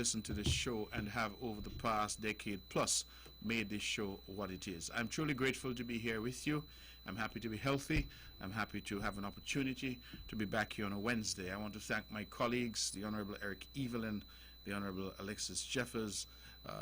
listen to this show and have over the past decade plus made this show what it is. I'm truly grateful to be here with you. I'm happy to be healthy. I'm happy to have an opportunity to be back here on a Wednesday. I want to thank my colleagues, the Honorable Eric Evelyn, the Honorable Alexis Jeffers,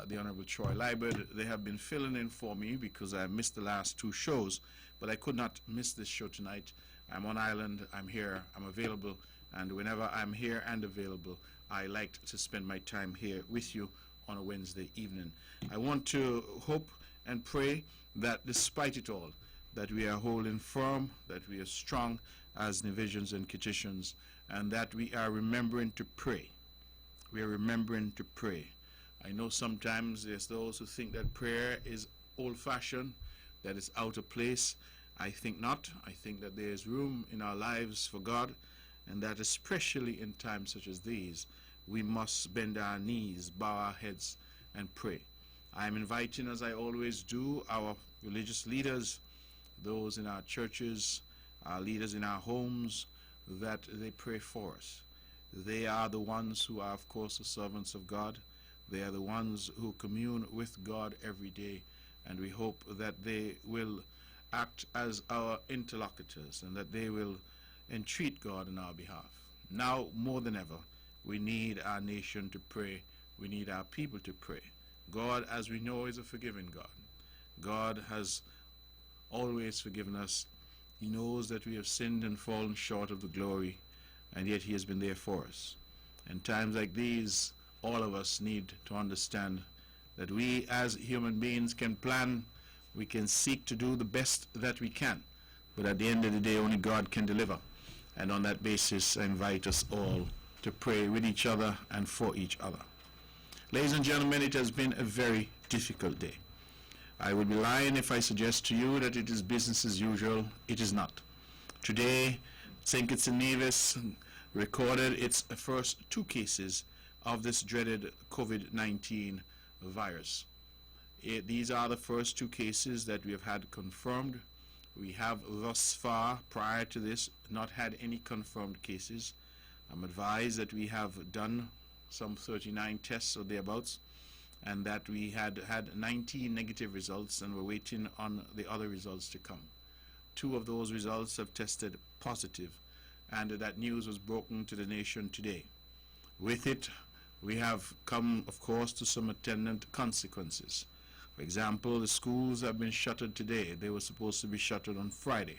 the Honorable Troy Liebert. They have been filling in for me because I missed the last two shows, but I could not miss this show tonight. I'm on island, I'm here, I'm available, and whenever I'm here and available, I like to spend my time here with you on a Wednesday evening. I want to hope and pray that despite it all, that we are holding firm, that we are strong as Nevisians and Kittitians, and that we are remembering to pray. We are remembering to pray. I know sometimes there's those who think that prayer is old-fashioned, that it's out of place. I think not. I think that there is room in our lives for God, and that especially in times such as these, we must bend our knees, bow our heads, and pray. I am inviting, as I always do, our religious leaders, those in our churches, our leaders in our homes, that they pray for us. They are the ones who are, of course, the servants of God. They are the ones who commune with God every day, and we hope that they will act as our interlocutors and that they will entreat God on our behalf. Now, more than ever, we need our nation to pray. We need our people to pray. God, as we know, is a forgiving God. God has always forgiven us. He knows that we have sinned and fallen short of the glory, and yet he has been there for us. In times like these, all of us need to understand that we as human beings can plan, we can seek to do the best that we can, but at the end of the day, only God can deliver. And on that basis, I invite us all to pray with each other and for each other. Ladies and gentlemen, it has been a very difficult day. I would be lying if I suggest to you that it is business as usual. It is not. Today, St. Kitts and Nevis recorded its first two cases of this dreaded COVID-19 virus. These are the first two cases that we have had confirmed. We have thus far, prior to this, not had any confirmed cases. I'm advised that we have done some 39 tests or thereabouts, and that we had 19 negative results, and we're waiting on the other results to come. Two of those results have tested positive, and that news was broken to the nation today. With it, we have come, of course, to some attendant consequences. For example, the schools have been shuttered today. They were supposed to be shuttered on Friday.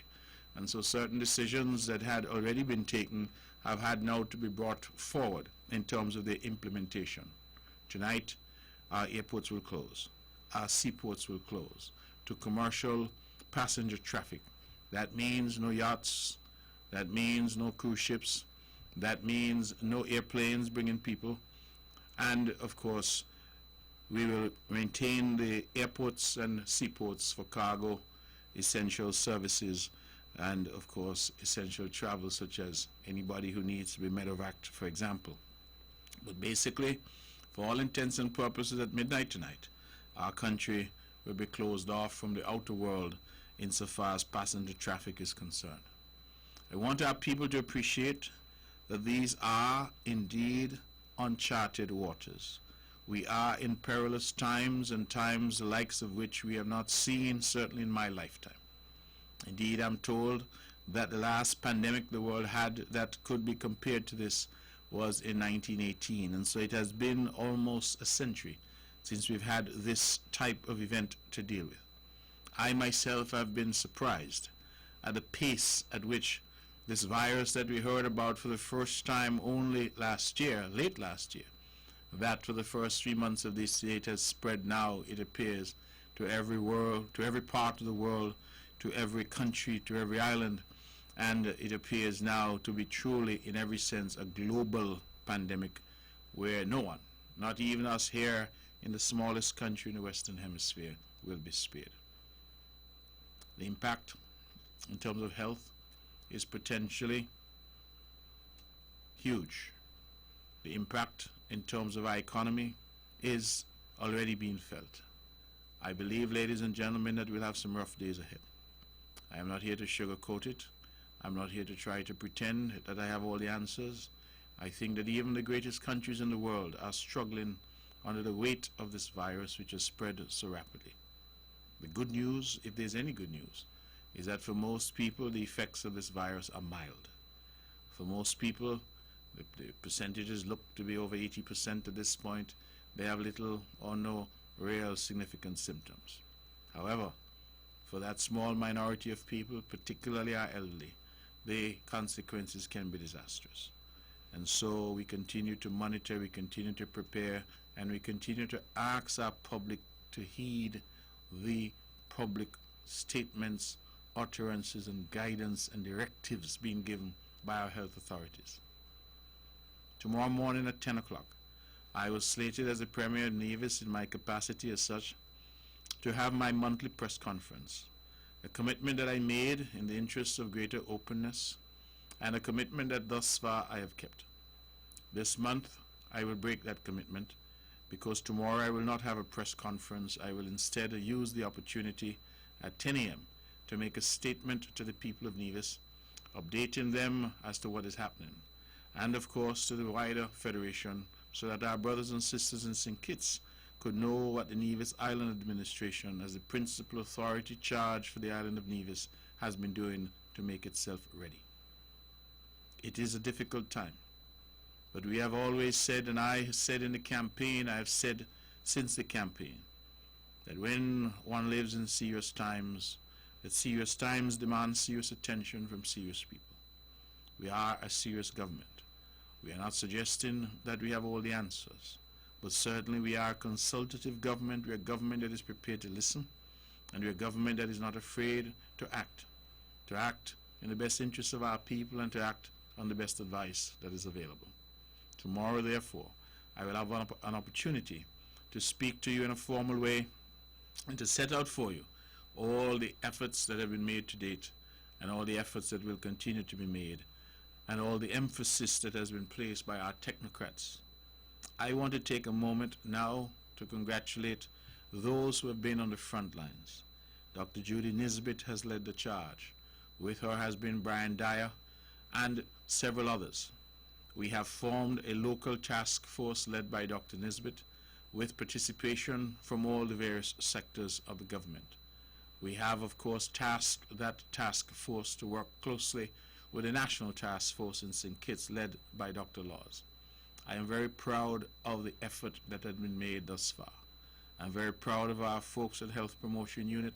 And so certain decisions that had already been taken have had now to be brought forward in terms of their implementation. Tonight, our airports will close. Our seaports will close to commercial passenger traffic. That means no yachts. That means no cruise ships. That means no airplanes bringing people. And, of course, we will maintain the airports and seaports for cargo, essential services, and, of course, essential travel, such as anybody who needs to be medevaced, for example. But basically, for all intents and purposes, at midnight tonight, our country will be closed off from the outer world insofar as passenger traffic is concerned. I want our people to appreciate that these are indeed uncharted waters. We are in perilous times, and times the likes of which we have not seen, certainly in my lifetime. Indeed, I'm told that the last pandemic the world had that could be compared to this was in 1918, and so it has been almost a century since we've had this type of event to deal with. I myself have been surprised at the pace at which this virus that we heard about for the first time only last year, late last year, that for the first 3 months of this year it has spread now, it appears, to every world, to every part of the world, to every country, to every island, and it appears now to be truly, in every sense, a global pandemic where no one, not even us here in the smallest country in the Western Hemisphere, will be spared. The impact in terms of health is potentially huge. The impact in terms of our economy is already being felt. I believe, ladies and gentlemen, that we'll have some rough days ahead. I am not here to sugarcoat it. I'm not here to try to pretend that I have all the answers. I think that even the greatest countries in the world are struggling under the weight of this virus which has spread so rapidly. The good news, if there's any good news, is that for most people the effects of this virus are mild. For most people, the percentages look to be over 80% at this point. They have little or no real significant symptoms. However, for that small minority of people, particularly our elderly, the consequences can be disastrous. And so we continue to monitor, we continue to prepare, and we continue to ask our public to heed the public statements, utterances, and guidance and directives being given by our health authorities. Tomorrow morning at 10 o'clock, I was slated as the Premier of Nevis in my capacity as such to have my monthly press conference, a commitment that I made in the interests of greater openness and a commitment that thus far I have kept. This month I will break that commitment because tomorrow I will not have a press conference. I will instead use the opportunity at 10 a.m. to make a statement to the people of Nevis, updating them as to what is happening, and of course to the wider Federation, so that our brothers and sisters in St. Kitts could know what the Nevis Island Administration, as the principal authority charged for the island of Nevis, has been doing to make itself ready. It is a difficult time, but we have always said, and I have said in the campaign, I have said since the campaign, that when one lives in serious times, that serious times demand serious attention from serious people. We are a serious government. We are not suggesting that we have all the answers, but certainly we are a consultative government. We are a government that is prepared to listen, and we are a government that is not afraid to act in the best interests of our people and to act on the best advice that is available. Tomorrow, therefore, I will have an opportunity to speak to you in a formal way and to set out for you all the efforts that have been made to date and all the efforts that will continue to be made and all the emphasis that has been placed by our technocrats. I want to take a moment now to congratulate those who have been on the front lines. Dr. Judy Nisbet has led the charge. With her has been Brian Dyer and several others. We have formed a local task force led by Dr. Nisbet with participation from all the various sectors of the government. We have, of course, tasked that task force to work closely with a national task force in St. Kitts led by Dr. Laws. I am very proud of the effort that has been made thus far. I'm very proud of our folks at Health Promotion Unit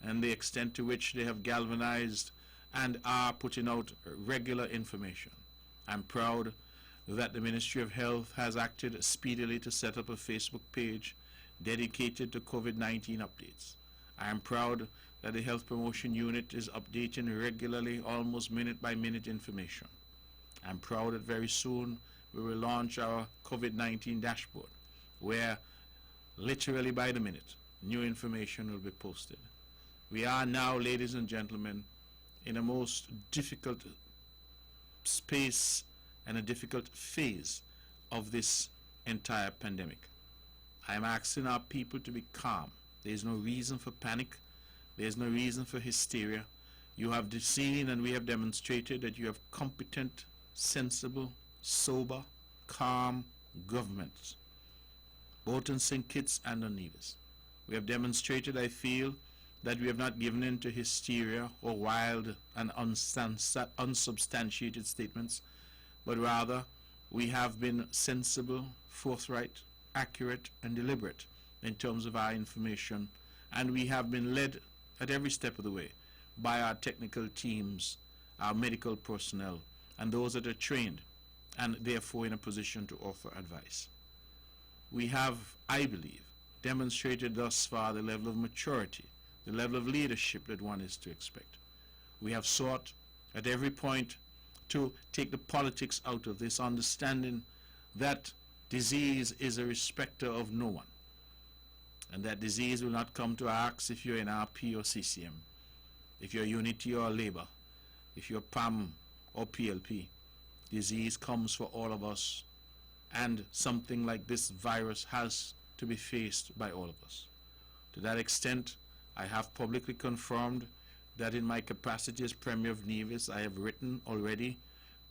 and the extent to which they have galvanized and are putting out regular information. I'm proud that the Ministry of Health has acted speedily to set up a Facebook page dedicated to COVID-19 updates. I am proud that the Health Promotion Unit is updating regularly, almost minute-by-minute information. I'm proud that very soon we will launch our COVID-19 dashboard, where literally by the minute, new information will be posted. We are now, ladies and gentlemen, in a most difficult space and a difficult phase of this entire pandemic. I am asking our people to be calm. There is no reason for panic. There is no reason for hysteria. You have seen and we have demonstrated that you have competent, sensible, sober, calm governments, both in St. Kitts and on Nevis. We have demonstrated, I feel, that we have not given in to hysteria or wild and unsubstantiated statements, but rather we have been sensible, forthright, accurate, and deliberate in terms of our information, and we have been led at every step of the way by our technical teams, our medical personnel, and those that are trained and therefore in a position to offer advice. We have, I believe, demonstrated thus far the level of maturity, the level of leadership that one is to expect. We have sought at every point to take the politics out of this, understanding that disease is a respecter of no one, and that disease will not come to ask if you're in RP or CCM, if you're Unity or Labour, if you're PAM or PLP. Disease comes for all of us, and something like this virus has to be faced by all of us. To that extent, I have publicly confirmed that in my capacity as Premier of Nevis, I have written already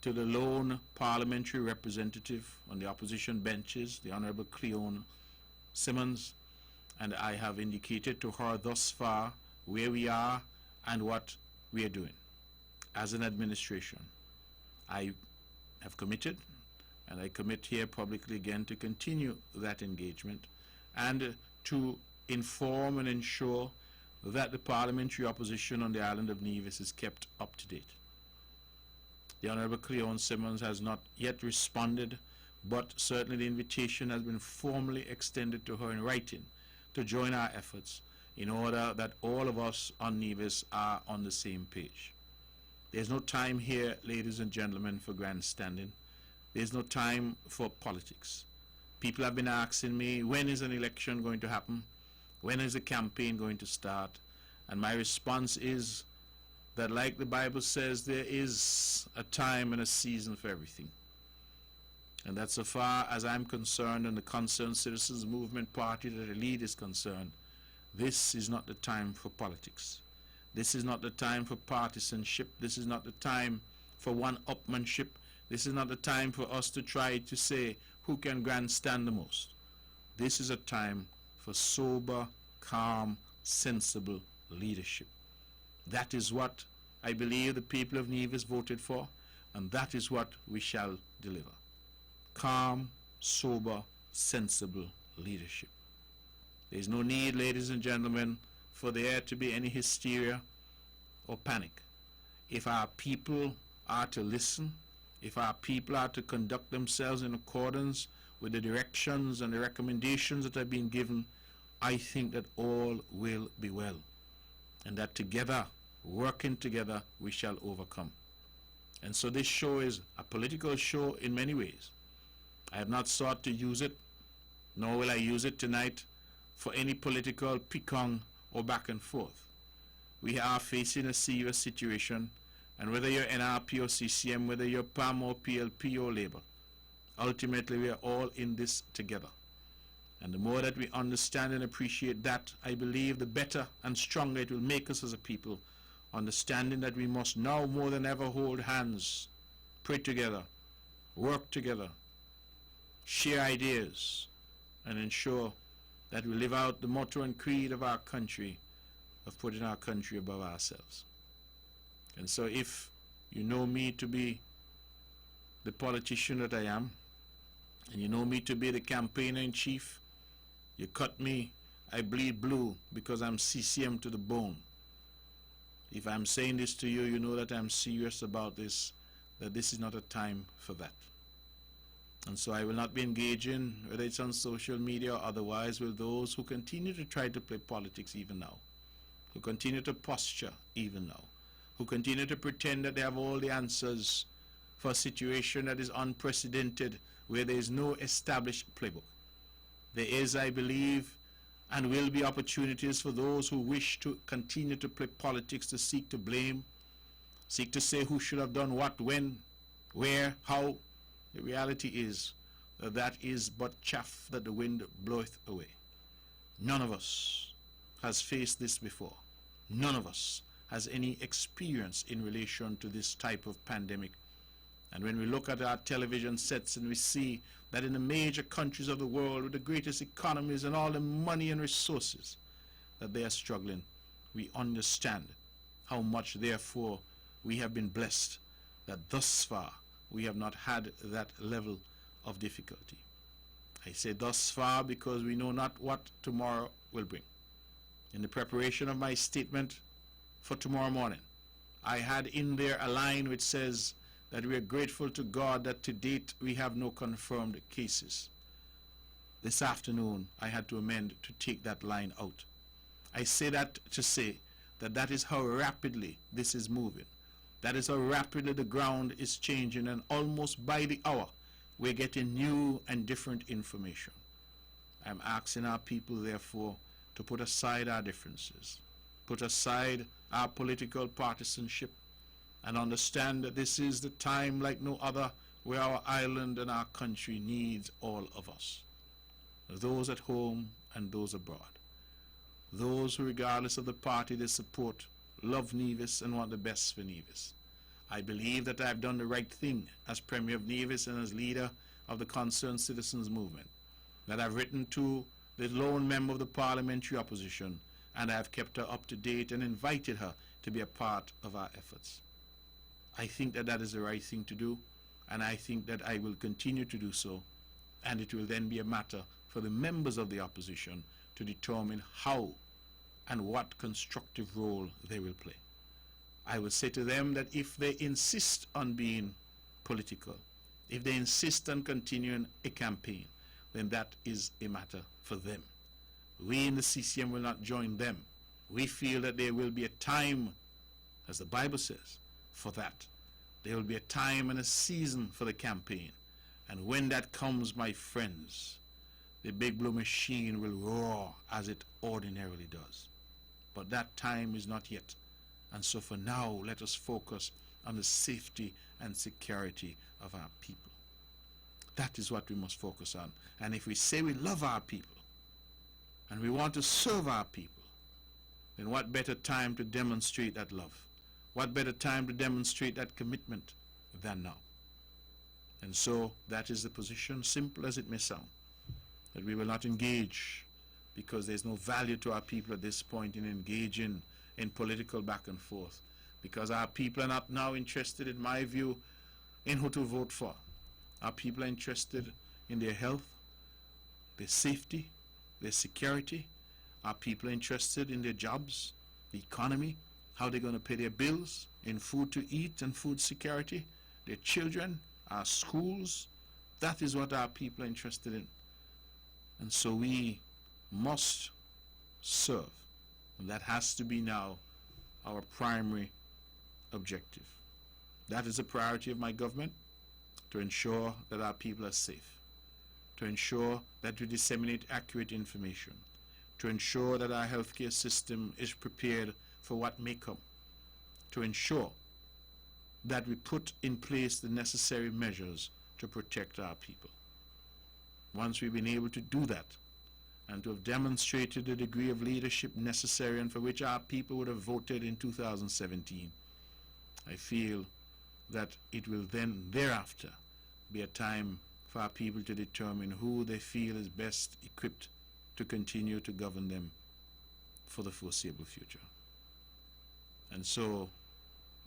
to the lone parliamentary representative on the opposition benches, the Honorable Cleone Simmons, and I have indicated to her thus far where we are and what we are doing. As an administration, I have committed, and I commit here publicly again, to continue that engagement and to inform and ensure that the parliamentary opposition on the island of Nevis is kept up to date. The Honorable Cleone Simmons has not yet responded, but certainly the invitation has been formally extended to her in writing to join our efforts in order that all of us on Nevis are on the same page. There's no time here, ladies and gentlemen, for grandstanding. There's no time for politics. People have been asking me, when is an election going to happen? When is the campaign going to start? And my response is that, like the Bible says, there is a time and a season for everything. And that, so far as I'm concerned and the Concerned Citizens Movement Party that I lead is concerned, this is not the time for politics. This is not the time for partisanship. This is not the time for one-upmanship. This is not the time for us to try to say who can grandstand the most. This is a time for sober, calm, sensible leadership. That is what I believe the people of Nevis voted for, and that is what we shall deliver. Calm, sober, sensible leadership. There is no need, ladies and gentlemen, for there to be any hysteria or panic. If our people are to listen, if our people are to conduct themselves in accordance with the directions and the recommendations that have been given, I think that all will be well, and that together, working together, we shall overcome. And so this show is a political show in many ways. I have not sought to use it, nor will I use it tonight, for any political picong or back and forth. We are facing a serious situation, and whether you're NRP or CCM, whether you're PAM or PLP or Labour, ultimately we are all in this together. And the more that we understand and appreciate that, I believe the better and stronger it will make us as a people, understanding that we must now more than ever hold hands, pray together, work together, share ideas, and ensure that we live out the motto and creed of our country, of putting our country above ourselves. And so if you know me to be the politician that I am, and you know me to be the campaigner in chief, you cut me, I bleed blue, because I'm CCM to the bone. If I'm saying this to you, you know that I'm serious about this, that this is not a time for that. And so I will not be engaging, whether it's on social media or otherwise, with those who continue to try to play politics even now, who continue to posture even now, who continue to pretend that they have all the answers for a situation that is unprecedented, where there is no established playbook. There is, I believe, and will be opportunities for those who wish to continue to play politics, to seek to blame, seek to say who should have done what, when, where, how. The reality is that that is but chaff that the wind bloweth away. None of us has faced this before. None of us has any experience in relation to this type of pandemic. And when we look at our television sets and we see that in the major countries of the world with the greatest economies and all the money and resources, that they are struggling, we understand how much, therefore, we have been blessed that thus far we have not had that level of difficulty. I say thus far because we know not what tomorrow will bring. In the preparation of my statement for tomorrow morning, I had in there a line which says that we are grateful to God that to date we have no confirmed cases. This afternoon I had to amend to take that line out. I say that to say that that is how rapidly this is moving. That is how rapidly the ground is changing, and almost by the hour we're getting new and different information. I'm asking our people, therefore, to put aside our differences, put aside our political partisanship, and understand that this is the time like no other where our island and our country needs all of us, those at home and those abroad, those who, regardless of the party they support, love Nevis and want the best for Nevis. I believe that I have done the right thing as Premier of Nevis and as leader of the Concerned Citizens Movement, that I've written to the lone member of the parliamentary opposition, and I have kept her up to date and invited her to be a part of our efforts. I think that that is the right thing to do, and I think that I will continue to do so, and it will then be a matter for the members of the opposition to determine how and what constructive role they will play. I will say to them that if they insist on being political, if they insist on continuing a campaign, then that is a matter for them. We in the CCM will not join them. We feel that there will be a time, as the Bible says, for that. There will be a time and a season for the campaign. And when that comes, my friends, the Big Blue Machine will roar as it ordinarily does. But that time is not yet. And so for now, let us focus on the safety and security of our people. That is what we must focus on. And if we say we love our people and we want to serve our people, then what better time to demonstrate that love? What better time to demonstrate that commitment than now? And so that is the position, simple as it may sound, that we will not engage because there's no value to our people at this point in engaging in political back and forth, because our people are not now interested, in my view, in who to vote for. Our people are interested in their health, their safety, their security. Our people are interested in their jobs, the economy, how they're going to pay their bills, in food to eat and food security, their children, our schools. That is what our people are interested in. And so we must serve. And that has to be now our primary objective. That is a priority of my government, to ensure that our people are safe, to ensure that we disseminate accurate information, to ensure that our healthcare system is prepared for what may come, to ensure that we put in place the necessary measures to protect our people. Once we've been able to do that, and to have demonstrated the degree of leadership necessary and for which our people would have voted in 2017, I feel that it will then thereafter be a time for our people to determine who they feel is best equipped to continue to govern them for the foreseeable future. And so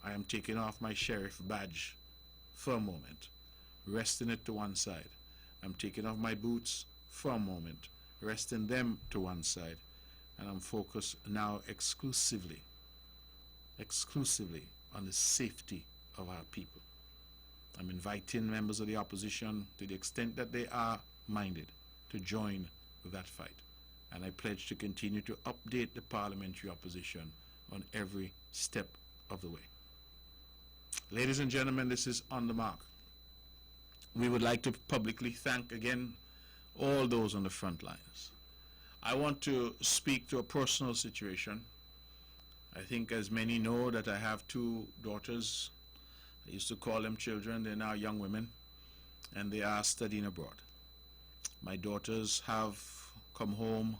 I am taking off my sheriff badge for a moment, resting it to one side. I'm taking off my boots for a moment, resting them to one side, and I'm focused now exclusively on the safety of our people. I'm inviting members of the opposition, to the extent that they are minded, to join that fight. And I pledge to continue to update the parliamentary opposition on every step of the way. Ladies and gentlemen, this is On the Mark. We would like to publicly thank again all those on the front lines. I want to speak to a personal situation. I think, as many know, that I have two daughters. I used to call them children. They're now young women, and they are studying abroad. My daughters have come home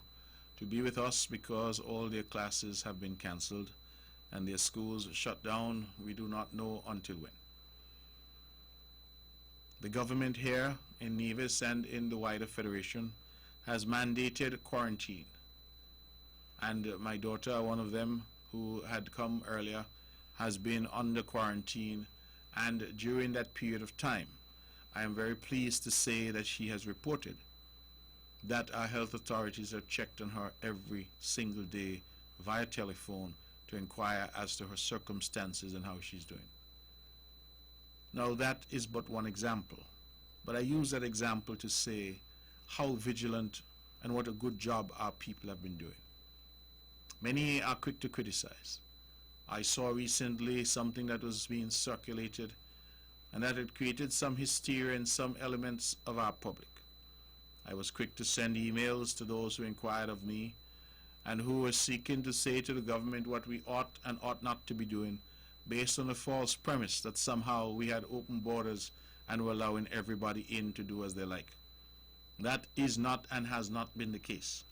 to be with us because all their classes have been cancelled and their schools shut down. We do not know until when. The government here in Nevis and in the wider federation has mandated quarantine. And my daughter, one of them who had come earlier, has been under quarantine. And during that period of time, I am very pleased to say that she has reported that our health authorities have checked on her every single day via telephone to inquire as to her circumstances and how she's doing. Now, that is but one example, but I use that example to say how vigilant and what a good job our people have been doing. Many are quick to criticize. I saw recently something that was being circulated, and that had created some hysteria in some elements of our public. I was quick to send emails to those who inquired of me and who were seeking to say to the government what we ought and ought not to be doing, based on a false premise that somehow we had open borders and were allowing everybody in to do as they like. That is not and has not been the case.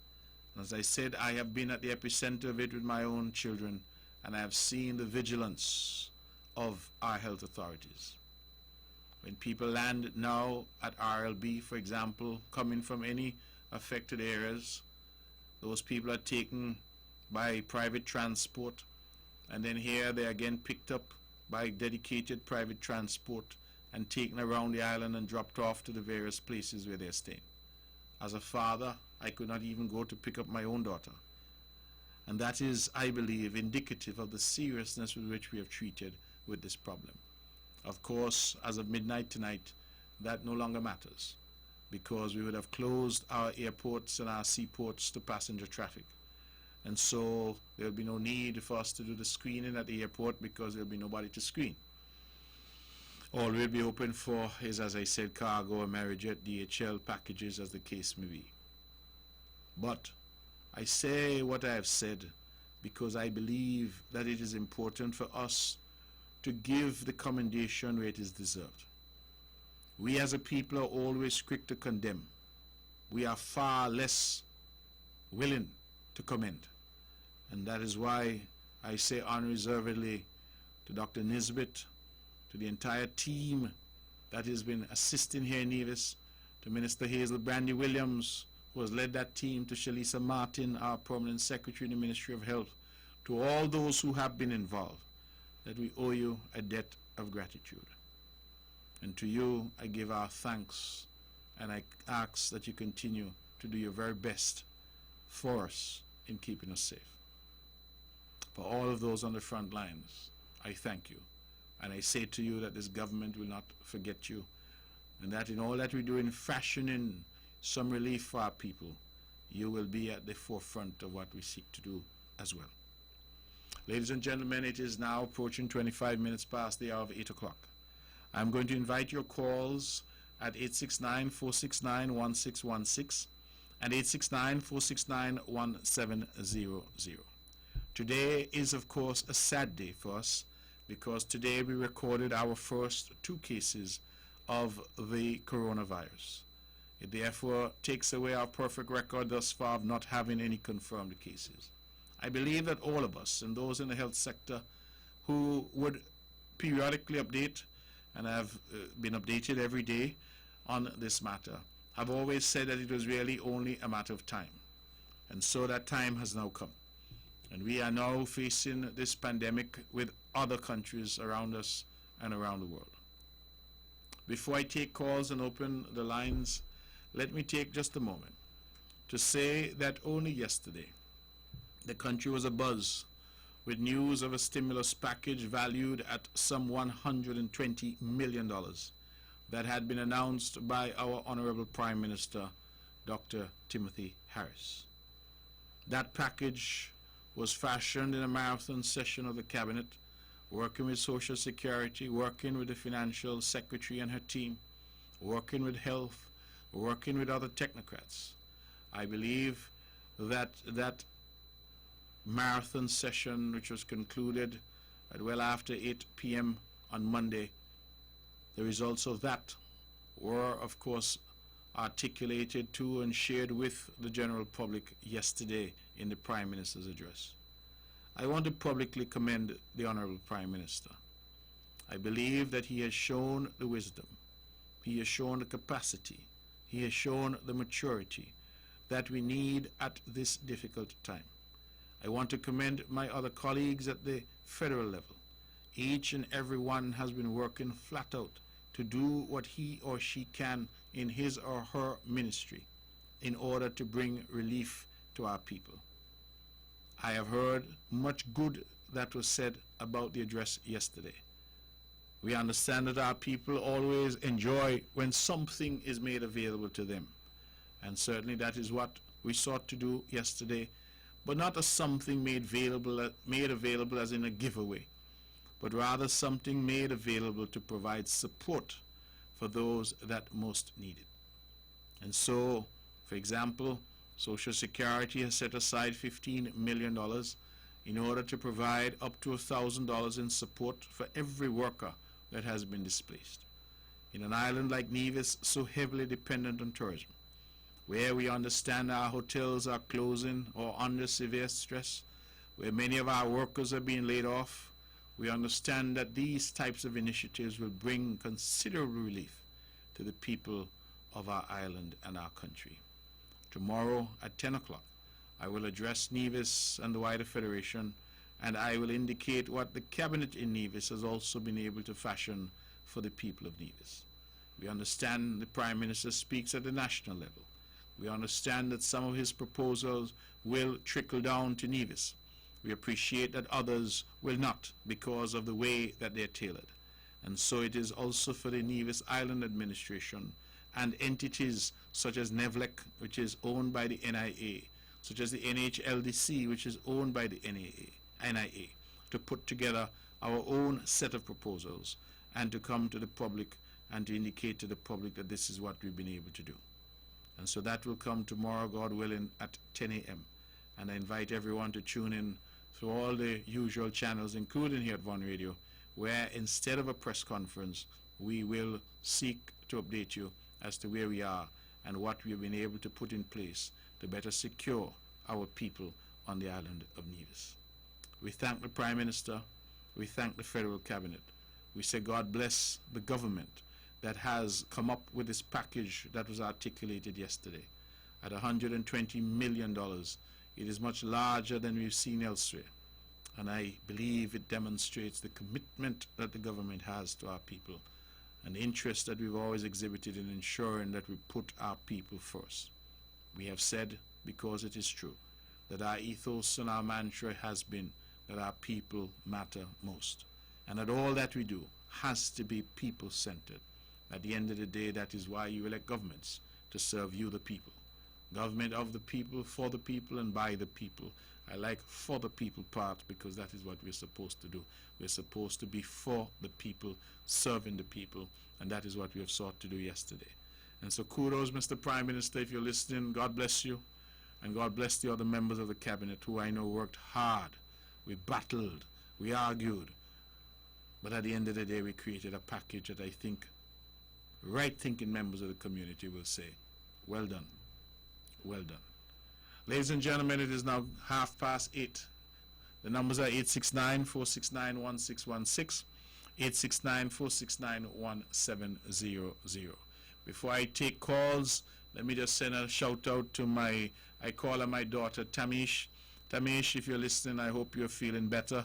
As I said, I have been at the epicenter of it with my own children, and I have seen the vigilance of our health authorities. When people land now at RLB, for example, coming from any affected areas, those people are taken by private transport, and then here they are again picked up by dedicated private transport and taken around the island and dropped off to the various places where they're staying. As a father, I could not even go to pick up my own daughter. And that is, I believe, indicative of the seriousness with which we have treated with this problem. Of course, as of midnight tonight, that no longer matters, because we would have closed our airports and our seaports to passenger traffic. And so there will be no need for us to do the screening at the airport, because there will be nobody to screen. All we'll be open for is, as I said, cargo, Amerijet, DHL packages, as the case may be. But I say what I have said because I believe that it is important for us to give the commendation where it is deserved. We as a people are always quick to condemn. We are far less willing to commend. And that is why I say unreservedly to Dr. Nisbet, to the entire team that has been assisting here in Nevis, to Minister Hazel Brandy Williams, who has led that team, to Shalisa Martin, our permanent secretary in the Ministry of Health, to all those who have been involved, that we owe you a debt of gratitude. And to you, I give our thanks, and I ask that you continue to do your very best for us in keeping us safe. For all of those on the front lines, I thank you. And I say to you that this government will not forget you, and that in all that we do in fashioning some relief for our people, you will be at the forefront of what we seek to do as well. Ladies and gentlemen, it is now approaching 25 minutes past the hour of 8 o'clock. I'm going to invite your calls at 869-469-1616 and 869-469-1700. Today is, of course, a sad day for us, because today we recorded our first 2 cases of the coronavirus. It therefore takes away our perfect record thus far of not having any confirmed cases. I believe that all of us, and those in the health sector who would periodically update and have been updated every day on this matter, have always said that it was really only a matter of time. And so that time has now come. And we are now facing this pandemic with other countries around us and around the world. Before I take calls and open the lines, let me take just a moment to say that only yesterday, the country was abuzz with news of a stimulus package valued at some $120 million that had been announced by our Honorable Prime Minister, Dr. Timothy Harris. That package was fashioned in a marathon session of the Cabinet, working with Social Security, working with the Financial Secretary and her team, working with Health, working with other technocrats. I believe that that marathon session, which was concluded at well after 8 p.m. on Monday, the results of that were, of course, articulated to and shared with the general public yesterday in the Prime Minister's address. I want to publicly commend the Honorable Prime Minister. I believe that he has shown the wisdom, he has shown the capacity, he has shown the maturity that we need at this difficult time. I want to commend my other colleagues at the federal level. Each and every one has been working flat out to do what he or she can in his or her ministry in order to bring relief to our people. I have heard much good that was said about the address yesterday. We understand that our people always enjoy when something is made available to them. And certainly that is what we sought to do yesterday, but not as something made available as in a giveaway, but rather something made available to provide support for those that most need it. And so, for example, Social Security has set aside $15 million in order to provide up to $1,000 in support for every worker that has been displaced. In an island like Nevis, so heavily dependent on tourism, where we understand our hotels are closing or under severe stress, where many of our workers are being laid off, We understand that these types of initiatives will bring considerable relief to the people of our island and our country. Tomorrow at 10 o'clock, I will address Nevis and the wider Federation, and I will indicate what the cabinet in Nevis has also been able to fashion for the people of Nevis. We understand the Prime Minister speaks at the national level. We understand that some of his proposals will trickle down to Nevis. We appreciate that others will not because of the way that they're tailored. And so it is also for the Nevis Island Administration and entities such as NEVLEC, which is owned by the NIA, such as the NHLDC, which is owned by the NIA, to put together our own set of proposals and to come to the public and to indicate to the public that this is what we've been able to do. And so that will come tomorrow, God willing, at 10 a.m. And I invite everyone to tune in through all the usual channels, including here at One Radio, where instead of a press conference, we will seek to update you as to where we are and what we have been able to put in place to better secure our people on the island of Nevis. We thank the Prime Minister. We thank the Federal Cabinet. We say God bless the government that has come up with this package that was articulated yesterday. At $120 million, it is much larger than we've seen elsewhere. And I believe it demonstrates the commitment that the government has to our people, and the interest that we've always exhibited in ensuring that we put our people first. We have said, because it is true, that our ethos and our mantra has been that our people matter most, and that all that we do has to be people-centered. At the end of the day, that is why you elect governments, to serve you, the people. Government of the people, for the people, and by the people. I like for the people part because that is what we're supposed to do. We're supposed to be for the people, serving the people, and that is what we have sought to do yesterday. And so kudos, Mr. Prime Minister, if you're listening, God bless you, and God bless the other members of the cabinet who I know worked hard. We battled, we argued, but at the end of the day, we created a package that I think right-thinking members of the community will say, well done, well done. Ladies and gentlemen, it is now 8:30. The numbers are 869-469-1616, 869-469-1700. Before I take calls, let me just send a shout out to I call her my daughter Tamish. Tamish, if you're listening, I hope you're feeling better.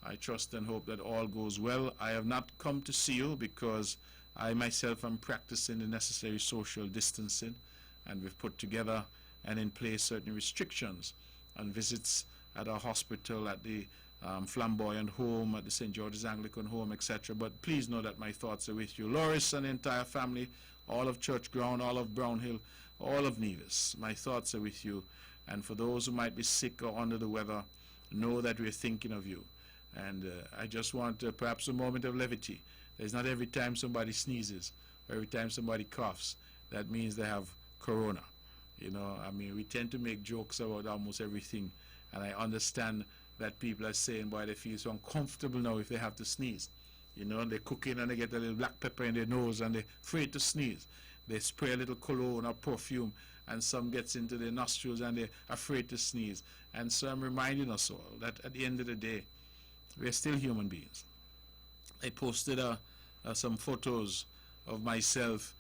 I trust and hope that all goes well. I have not come to see you because I myself am practicing the necessary social distancing, and we've put together and in place certain restrictions on visits at our hospital, at the Flamboyant Home, at the St. George's Anglican Home, etc. But please know that my thoughts are with you. Loris and the entire family, all of Church Ground, all of Brownhill, all of Nevis, my thoughts are with you. And for those who might be sick or under the weather, know that we're thinking of you. And I just want perhaps a moment of levity. There's not every time somebody sneezes or every time somebody coughs, that means they have corona. You know, I mean, we tend to make jokes about almost everything, and I understand that people are saying, boy, they feel so uncomfortable now if they have to sneeze. You know, they're cooking and they get a little black pepper in their nose and they're afraid to sneeze. They spray a little cologne or perfume and some gets into their nostrils and they're afraid to sneeze. And so I'm reminding us all that at the end of the day, we're still human beings. I posted some photos of myself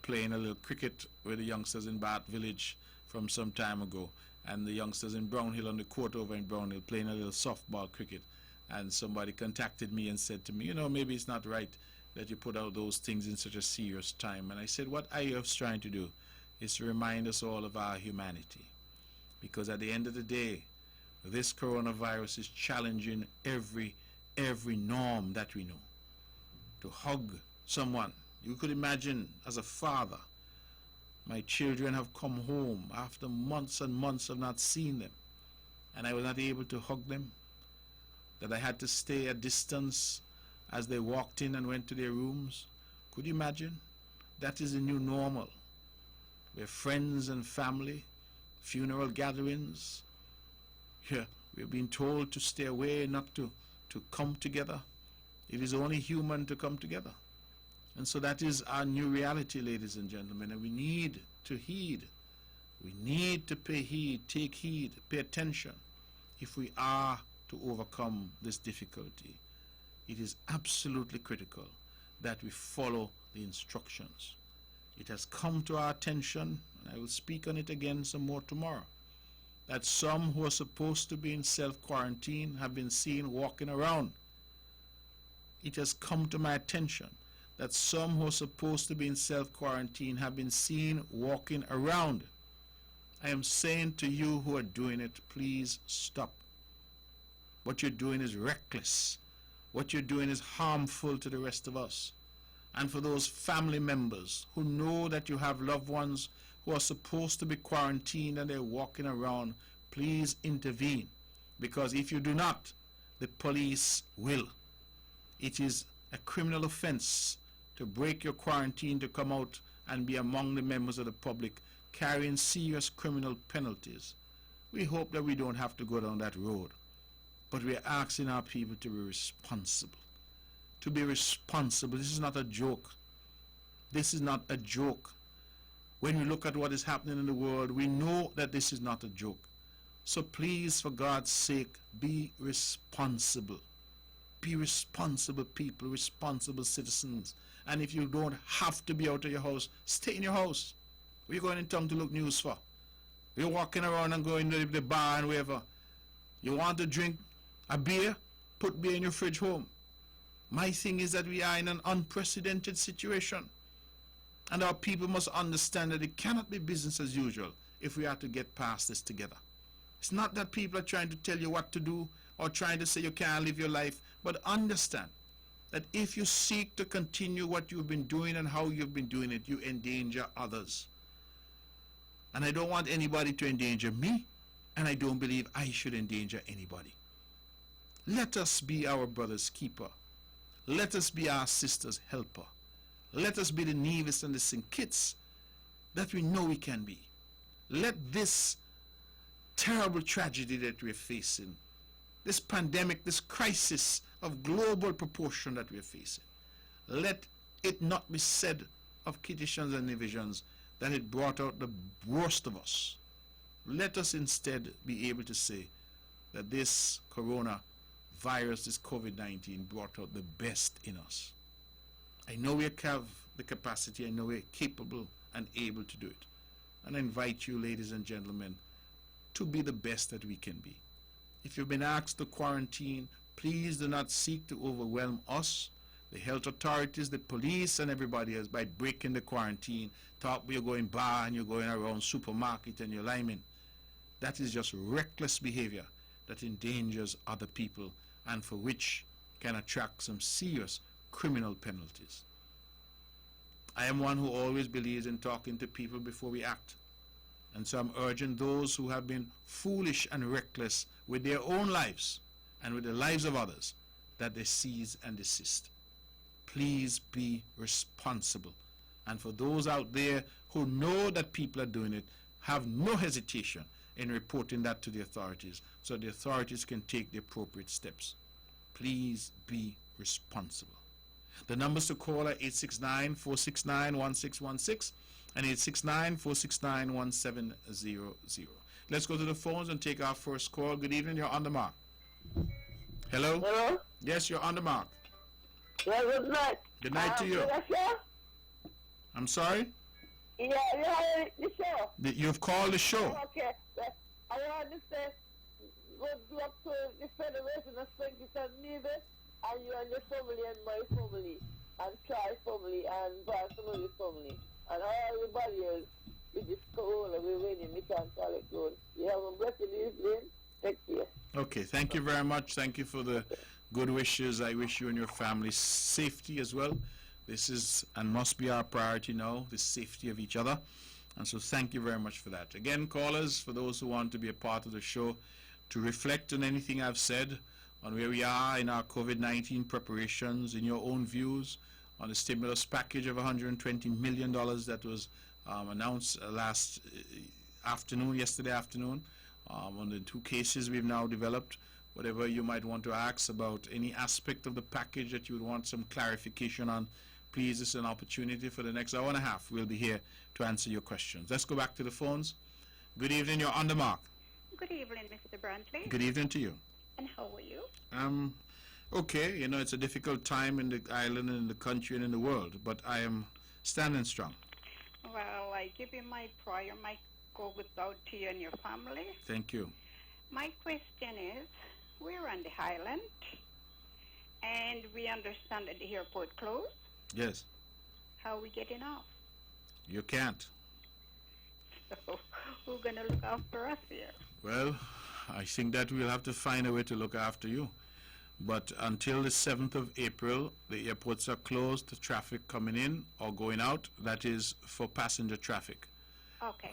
playing a little cricket with the youngsters in Bath Village from some time ago, and the youngsters in Brownhill, on the court over in Brownhill, playing a little softball cricket. And somebody contacted me and said to me, you know, maybe it's not right that you put out those things in such a serious time. And I said, what I was trying to do is to remind us all of our humanity, because at the end of the day, this coronavirus is challenging every norm that we know. To hug someone, you could imagine as a father, my children have come home after months and months of not seeing them, and I was not able to hug them, that I had to stay a distance as they walked in and went to their rooms. Could you imagine? That is the new normal, where friends and family, funeral gatherings, yeah, we've been told to stay away, not to come together. It is only human to come together. And so that is our new reality, ladies and gentlemen, and we need to heed. We need to pay heed, take heed, pay attention if we are to overcome this difficulty. it is absolutely critical that we follow the instructions. It has come to our attention, and I will speak on it again some more tomorrow, that some who are supposed to be in self-quarantine have been seen walking around. It has come to my attention that some who are supposed to be in self-quarantine have been seen walking around. I am saying to you who are doing it, please stop. What you're doing is reckless. What you're doing is harmful to the rest of us. And for those family members who know that you have loved ones who are supposed to be quarantined and they're walking around, please intervene. Because if you do not, the police will. It is a criminal offense to break your quarantine, to come out and be among the members of the public, carrying serious criminal penalties. We hope that we don't have to go down that road. But we're asking our people to be responsible. To be responsible. This is not a joke. This is not a joke. When we look at what is happening in the world, we know that this is not a joke. So please, for God's sake, be responsible. Be responsible people, responsible citizens. And if you don't have to be out of your house, stay in your house. What are you going in town to look news for? You're walking around and going to the bar and wherever. You want to drink a beer? Put beer in your fridge home. My thing is that we are in an unprecedented situation. And our people must understand that it cannot be business as usual if we are to get past this together. It's not that people are trying to tell you what to do or trying to say you can't live your life, but understand that if you seek to continue what you've been doing and how you've been doing it, you endanger others. And I don't want anybody to endanger me, and I don't believe I should endanger anybody. Let us be our brother's keeper. Let us be our sister's helper. Let us be the Nevis and the St. Kitts that we know we can be. Let this terrible tragedy that we're facing, this pandemic, this crisis of global proportion that we're facing, let it not be said of Kittitians and Nevisians that it brought out the worst of us. Let us instead be able to say that this coronavirus, this COVID-19, brought out the best in us. I know we have the capacity, I know we're capable and able to do it. And I invite you, ladies and gentlemen, to be the best that we can be. If you've been asked to quarantine, please do not seek to overwhelm us, the health authorities, the police, and everybody else by breaking the quarantine. Talk you're going bar and you're going around supermarket and you're liming. That is just reckless behavior that endangers other people and for which can attract some serious criminal penalties. I am one who always believes in talking to people before we act. And so I'm urging those who have been foolish and reckless with their own lives and with the lives of others that they cease and desist. Please be responsible. And for those out there who know that people are doing it, have no hesitation in reporting that to the authorities so the authorities can take the appropriate steps. Please be responsible. The numbers to call are 869-469-1616 and 869-469-1700. Let's go to the phones and take our first call. Good evening, you're on the mark. Hello? Hello? Yes, you're on the mark. Yeah, good night. Good night to you. I'm sorry? Yeah, the show. You've called the show. Okay. I want to say, go up to the Federation of St. Kitts and Nevis, and you and your family and my family, and Charles family, and Barcelona family, and everybody else with this corona, we're winning, we can't call it good. You have a blessed evening. Take care. Okay, thank you very much. Thank you for the good wishes. I wish you and your family safety as well. This is and must be our priority now, the safety of each other. And so thank you very much for that. Again, callers, for those who want to be a part of the show, to reflect on anything I've said, on where we are in our COVID-19 preparations, in your own views, on the stimulus package of $120 million that was announced yesterday afternoon, on the two cases we've now developed, whatever you might want to ask about any aspect of the package that you would want some clarification on, please, this is an opportunity. For the next hour and a half, we'll be here to answer your questions. Let's go back to the phones. Good evening, you're on the mark. Good evening, Mr. Brantley. Good evening to you. And how are you? Okay, you know, it's a difficult time in the island and in the country and in the world, but I am standing strong. Well, I give you my prayer. My go without to you and your family. Thank you. My question is, we're on the island, and we understand that the airport closed. Yes, How are we getting off? you can't. So who's going to look after us here? Well, I think that we'll have to find a way to look after you. But until the 7th of April, the airports are closed to traffic coming in or going out. That is for passenger traffic. Okay.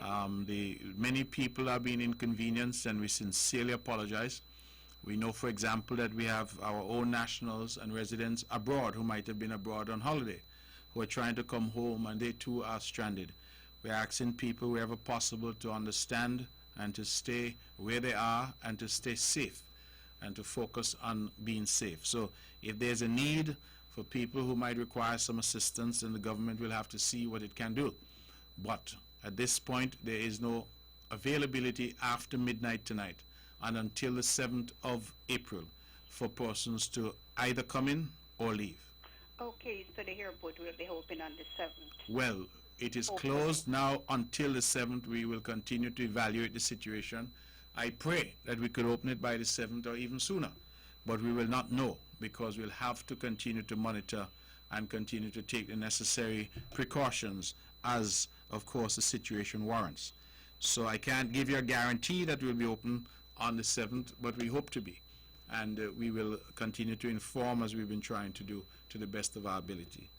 Many people are being inconvenienced, and we sincerely apologize. We know, for example, that we have our own nationals and residents abroad who might have been abroad on holiday, who are trying to come home, and they too are stranded. We're asking people wherever possible to understand and to stay where they are and to stay safe and to focus on being safe. So if there's a need for people who might require some assistance, then the government will have to see what it can do. But at this point, there is no availability after midnight tonight and until the 7th of April for persons to either come in or leave. Okay, so the airport will be open on the 7th. Well, it is Okay. closed now until the 7th. We will continue to evaluate the situation. I pray that we could open it by the 7th or even sooner, but we will not know because we'll have to continue to monitor and continue to take the necessary precautions as, of course, the situation warrants. So I can't give you a guarantee that we'll be open on the 7th, but we hope to be. And we will continue to inform as we've been trying to do to the best of our ability.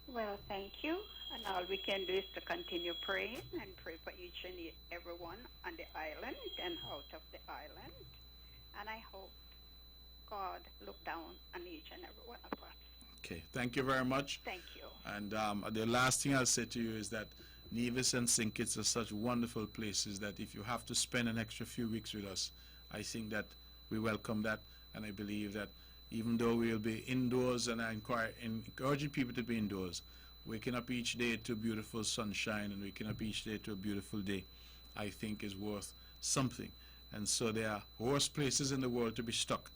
Well, thank you. And all we can do is to continue praying and pray for each and every one on the island and out of the island. And I hope God look down on each and every one of us. Okay, thank you very much. Thank you. And the last thing I'll say to you is that Nevis and St. Kitts are such wonderful places that if you have to spend an extra few weeks with us, I think that we welcome that, and I believe that even though we'll be indoors, and I encouraging people to be indoors, waking up each day to beautiful sunshine and waking up each day to a beautiful day, I think is worth something. And so there are worse places in the world to be stuck.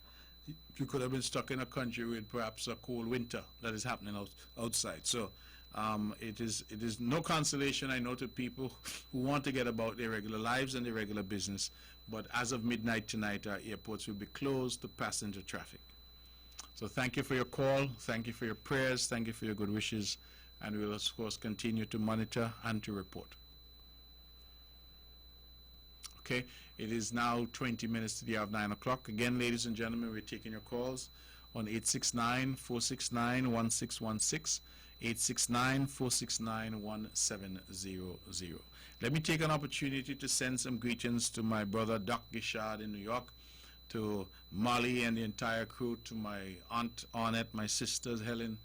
You could have been stuck in a country with perhaps a cold winter that is happening outside. So it is no consolation, I know, to people who want to get about their regular lives and their regular business. But as of midnight tonight, our airports will be closed to passenger traffic. So thank you for your call, thank you for your prayers, thank you for your good wishes, and we will, of course, continue to monitor and to report. Okay, it is now 20 minutes to the hour of 9 o'clock. Again, ladies and gentlemen, we're taking your calls on 869-469-1616, 869-469-1700. Let me take an opportunity to send some greetings to my brother Doc Gishard in New York, to Molly and the entire crew, to my aunt Arnett, my sisters Helen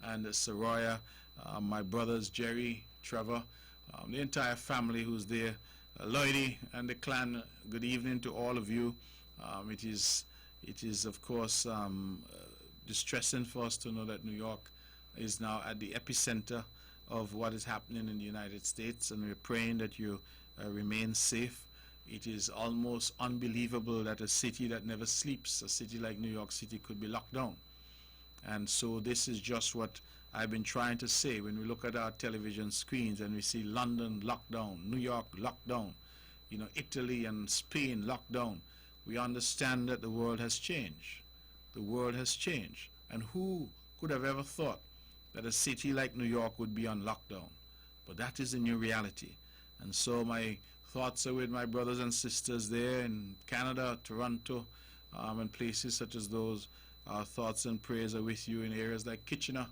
and Saroya, my brothers Jerry, Trevor, the entire family who's there, Lloydie and the clan. Good evening to all of you. It is of course distressing for us to know that New York is now at the epicenter of what is happening in the United States, and we're praying that you remain safe. It is almost unbelievable that a city that never sleeps, a city like New York City, could be locked down. And so this is just what I've been trying to say. When we look at our television screens and we see London locked down, New York locked down, you know, Italy and Spain locked down, we understand that the world has changed. The world has changed. And who could have ever thought that a city like New York would be on lockdown? But that is the new reality. And so my thoughts are with my brothers and sisters there in Canada, Toronto, and places such as those. Our thoughts and prayers are with you in areas like Kitchener,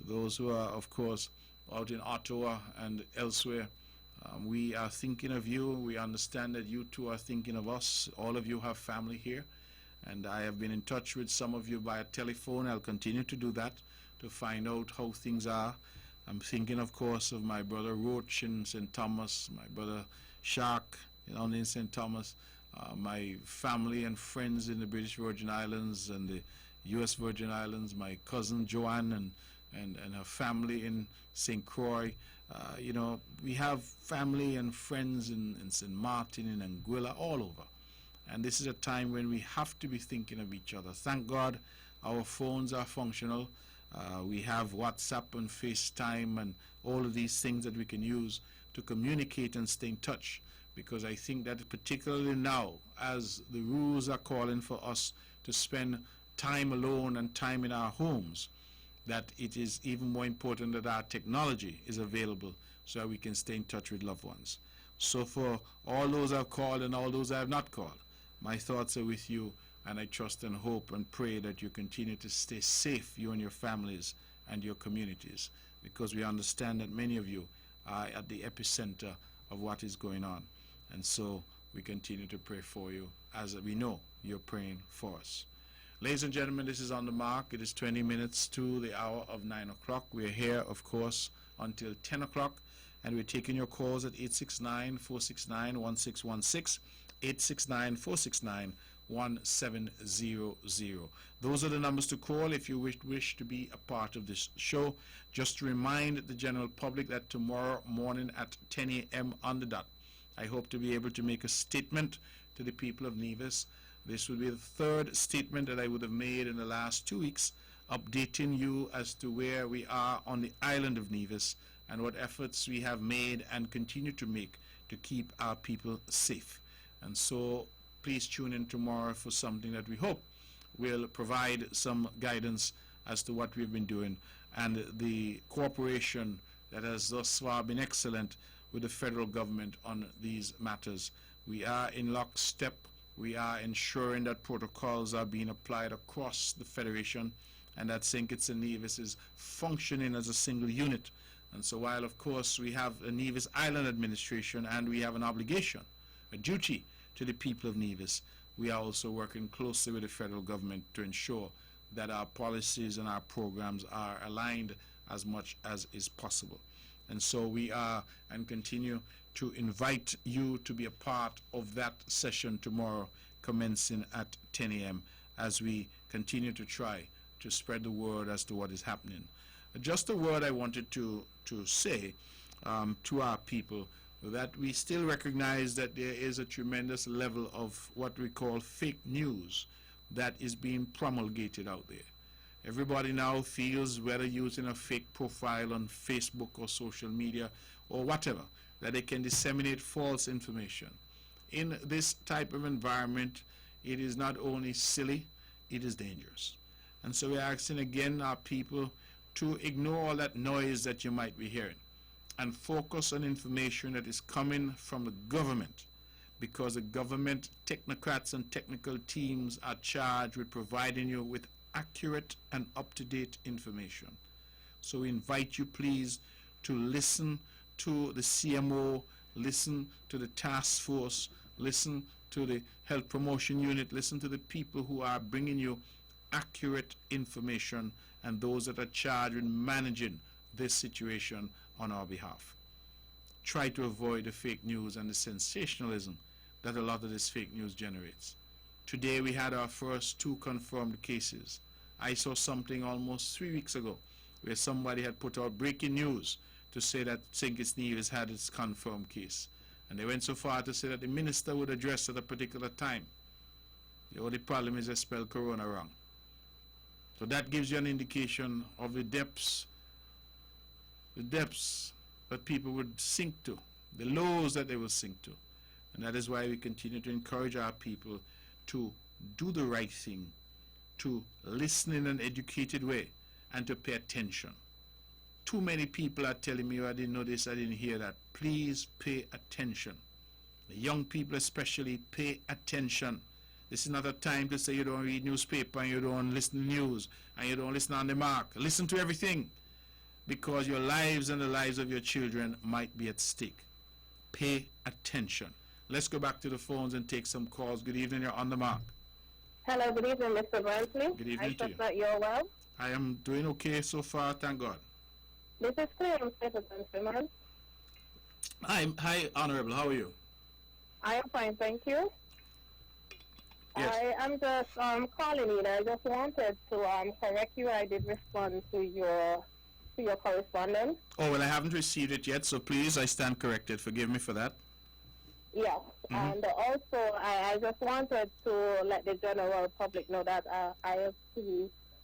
those who are, of course, out in Ottawa and elsewhere. We are thinking of you. We understand that you too are thinking of us. All of you have family here, and I have been in touch with some of you by telephone. I'll continue to do that to find out how things are. I'm thinking, of course, of my brother Roach in St. Thomas, my brother Shark in St. Thomas, my family and friends in the British Virgin Islands and the U.S. Virgin Islands, my cousin Joanne and her family in St. Croix. You know, we have family and friends in St. Martin, in Anguilla, all over. And this is a time when we have to be thinking of each other. Thank God our phones are functional. We have WhatsApp and FaceTime and all of these things that we can use to communicate and stay in touch, because I think that particularly now, as the rules are calling for us to spend time alone and time in our homes, that it is even more important that our technology is available so that we can stay in touch with loved ones. So for all those I've called and all those I have not called, my thoughts are with you, and I trust and hope and pray that you continue to stay safe, you and your families and your communities, because we understand that many of you are at the epicenter of what is going on. And so we continue to pray for you, as we know you're praying for us. Ladies and gentlemen, this is On the Mark. It is 20 minutes to the hour of 9 o'clock. We're here, of course, until 10 o'clock, and we're taking your calls at 869-469-1616, 869-469-1700. Those are the numbers to call if you wish to be a part of this show. Just to remind the general public that tomorrow morning at 10 a.m. on the dot, I hope to be able to make a statement to the people of Nevis. This will be the third statement that I would have made in the last 2 weeks, updating you as to where we are on the island of Nevis and what efforts we have made and continue to make to keep our people safe. And so please tune in tomorrow for something that we hope will provide some guidance as to what we've been doing and the cooperation that has thus far been excellent with the federal government on these matters. We are in lockstep. We are ensuring that protocols are being applied across the Federation and that St. Kitts and Nevis is functioning as a single unit. And so while, of course, we have a Nevis Island Administration and we have an obligation, a duty to the people of Nevis, we are also working closely with the federal government to ensure that our policies and our programs are aligned as much as is possible. And so we are and continue to invite you to be a part of that session tomorrow, commencing at 10 a.m. as we continue to try to spread the word as to what is happening. Just a word I wanted to say to our people, that we still recognize that there is a tremendous level of what we call fake news that is being promulgated out there. Everybody now feels, whether using a fake profile on Facebook or social media or whatever, that they can disseminate false information. In this type of environment, it is not only silly, it is dangerous. And so we're asking again our people to ignore all that noise that you might be hearing and focus on information that is coming from the government, because the government technocrats and technical teams are charged with providing you with accurate and up-to-date information. So we invite you, please, to listen to the CMO, listen to the task force, listen to the health promotion unit, listen to the people who are bringing you accurate information and those that are charged with managing this situation on our behalf. Try to avoid the fake news and the sensationalism that a lot of this fake news generates. Today we had our first 2 confirmed cases. I saw something almost 3 weeks ago where somebody had put out breaking news to say that St. Kitts Nevis had its confirmed case. And they went so far to say that the minister would address at a particular time. The only problem is they spelled corona wrong. So that gives you an indication of the depths that people would sink to, the lows that they will sink to. And that is why we continue to encourage our people to do the right thing, to listen in an educated way, and to pay attention. Too many people are telling me, oh, I didn't know this, I didn't hear that. Please pay attention. The young people especially, pay attention. This is not a time to say you don't read newspaper and you don't listen to news and you don't listen on the mark. Listen to everything, because your lives and the lives of your children might be at stake. Pay attention. Let's go back to the phones and take some calls. Good evening, you're on the mark. Hello, good evening, Mr. Brantley. Good evening I to trust you. that you're well. I am doing okay so far, thank God. This is Claire from Stapleton, Simmons. Hi, Honorable, how are you? I am fine, thank you. Yes. I am just calling in. I just wanted to correct you. I did respond to your correspondence. Oh, well, I haven't received it yet, so please, I stand corrected. Forgive me for that. Yes, and also I just wanted to let the general public know that I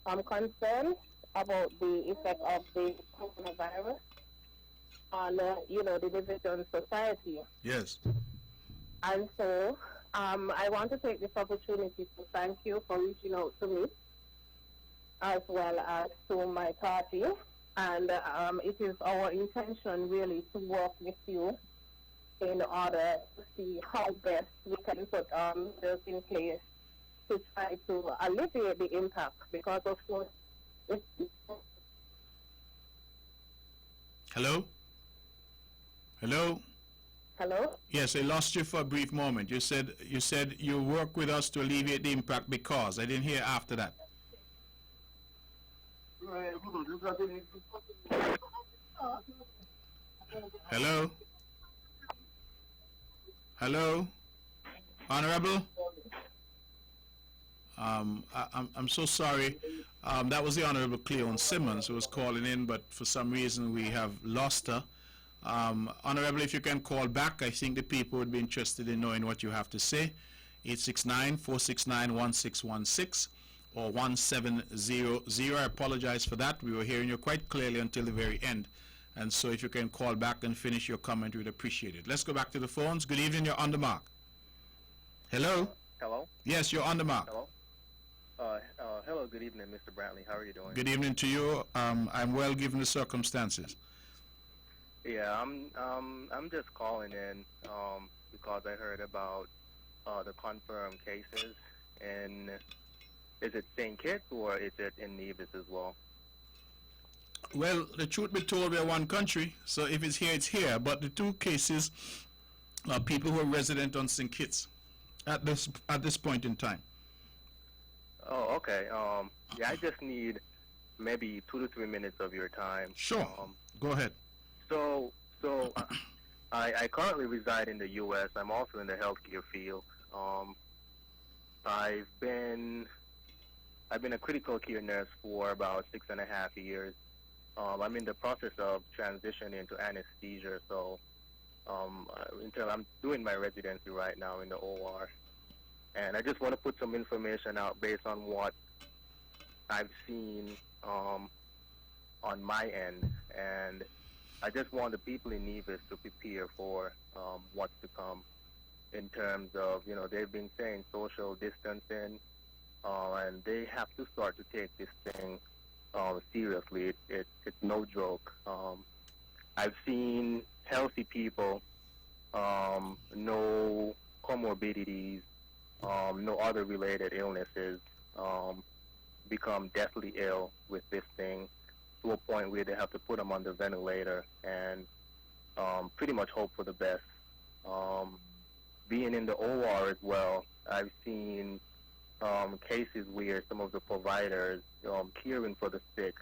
am concerned about the effect of the coronavirus on, the division society. Yes. And so I want to take this opportunity to thank you for reaching out to me as well as to my party. And it is our intention really to work with you in order to see how best we can put measures in place to try to alleviate the impact, because of course Hello? Hello? Hello? Yes, I lost you for a brief moment. You said you work with us to alleviate the impact because I didn't hear after that. Hello? Hello? Honorable? I'm so sorry. That was the Honorable Cleon Simmons who was calling in, but for some reason we have lost her. Honorable, if you can call back, I think the people would be interested in knowing what you have to say. 869-469-1616 or 1700. I apologize for that. We were hearing you quite clearly until the very end. And so if you can call back and finish your comment, we'd appreciate it. Let's go back to the phones. Good evening, you're on the mark. Hello? Hello? Yes, you're on the mark. Hello? Hello, good evening, Mr. Brantley. How are you doing? Good evening to you. I'm well given the circumstances. Yeah, I'm just calling in because I heard about the confirmed cases, and is it St. Kitts or is it in Nevis as well? Well, the truth be told, we're one country, so if it's here, it's here. But the two cases are people who are resident on St. Kitts at this point in time. Oh, okay. Yeah, I just need maybe 2 to 3 minutes of your time. Sure. Go ahead. So I currently reside in the U.S. I'm also in the healthcare field. I've been a critical care nurse for about 6.5 years. I'm in the process of transitioning into anesthesia, so until I'm doing my residency right now in the OR. And I just want to put some information out based on what I've seen on my end. And I just want the people in Nevis to prepare for what's to come in terms of, they've been saying social distancing, and they have to start to take this thing seriously. It's no joke. I've seen healthy people, no comorbidities, no other related illnesses, become deathly ill with this thing to a point where they have to put them on the ventilator and pretty much hope for the best. Being in the OR as well, I've seen cases where some of the providers caring for the sick,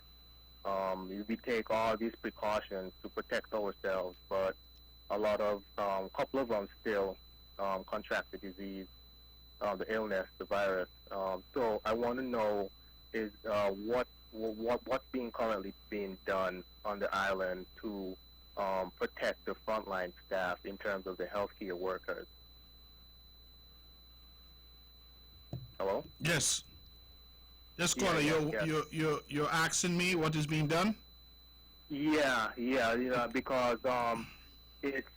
we take all these precautions to protect ourselves, but a couple of them still contract the disease, the illness, the virus. So I want to know is what's currently being done on the island to protect the frontline staff in terms of the healthcare workers. Hello? Yes. Yes, caller, you're asking me what is being done? Yeah, because it's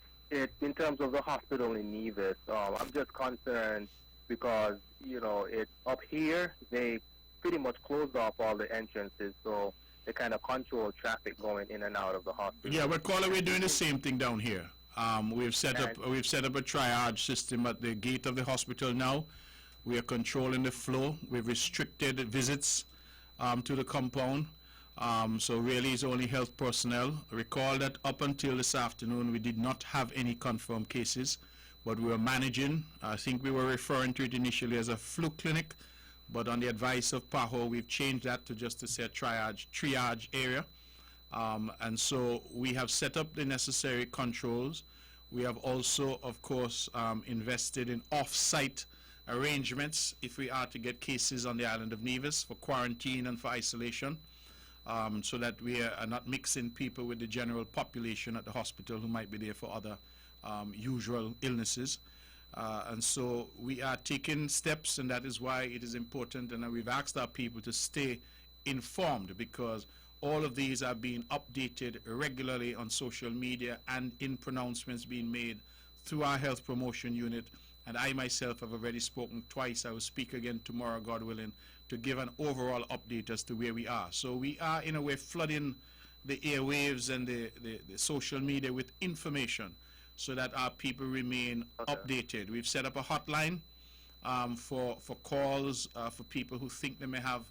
in terms of the hospital in Nevis. I'm just concerned because it's up here. They pretty much closed off all the entrances, so they kind of control traffic going in and out of the hospital. Yeah, but caller, we're doing the same thing down here. We've set up a triage system at the gate of the hospital now. We are controlling the flow. We've restricted visits to the compound. So really it's only health personnel. Recall that up until this afternoon we did not have any confirmed cases, but we were managing. I think we were referring to it initially as a flu clinic, but on the advice of PAHO we've changed that to just to say a triage area. And so we have set up the necessary controls. We have also, of course, invested in off-site arrangements if we are to get cases on the island of Nevis for quarantine and for isolation, so that we are not mixing people with the general population at the hospital who might be there for other usual illnesses. And so we are taking steps, and that is why it is important. And we've asked our people to stay informed, because all of these are being updated regularly on social media and in pronouncements being made through our health promotion unit. And I myself have already spoken twice. I will speak again tomorrow, God willing, to give an overall update as to where we are. So we are, in a way, flooding the airwaves and the social media with information so that our people remain updated. We've set up a hotline for calls for people who think they may have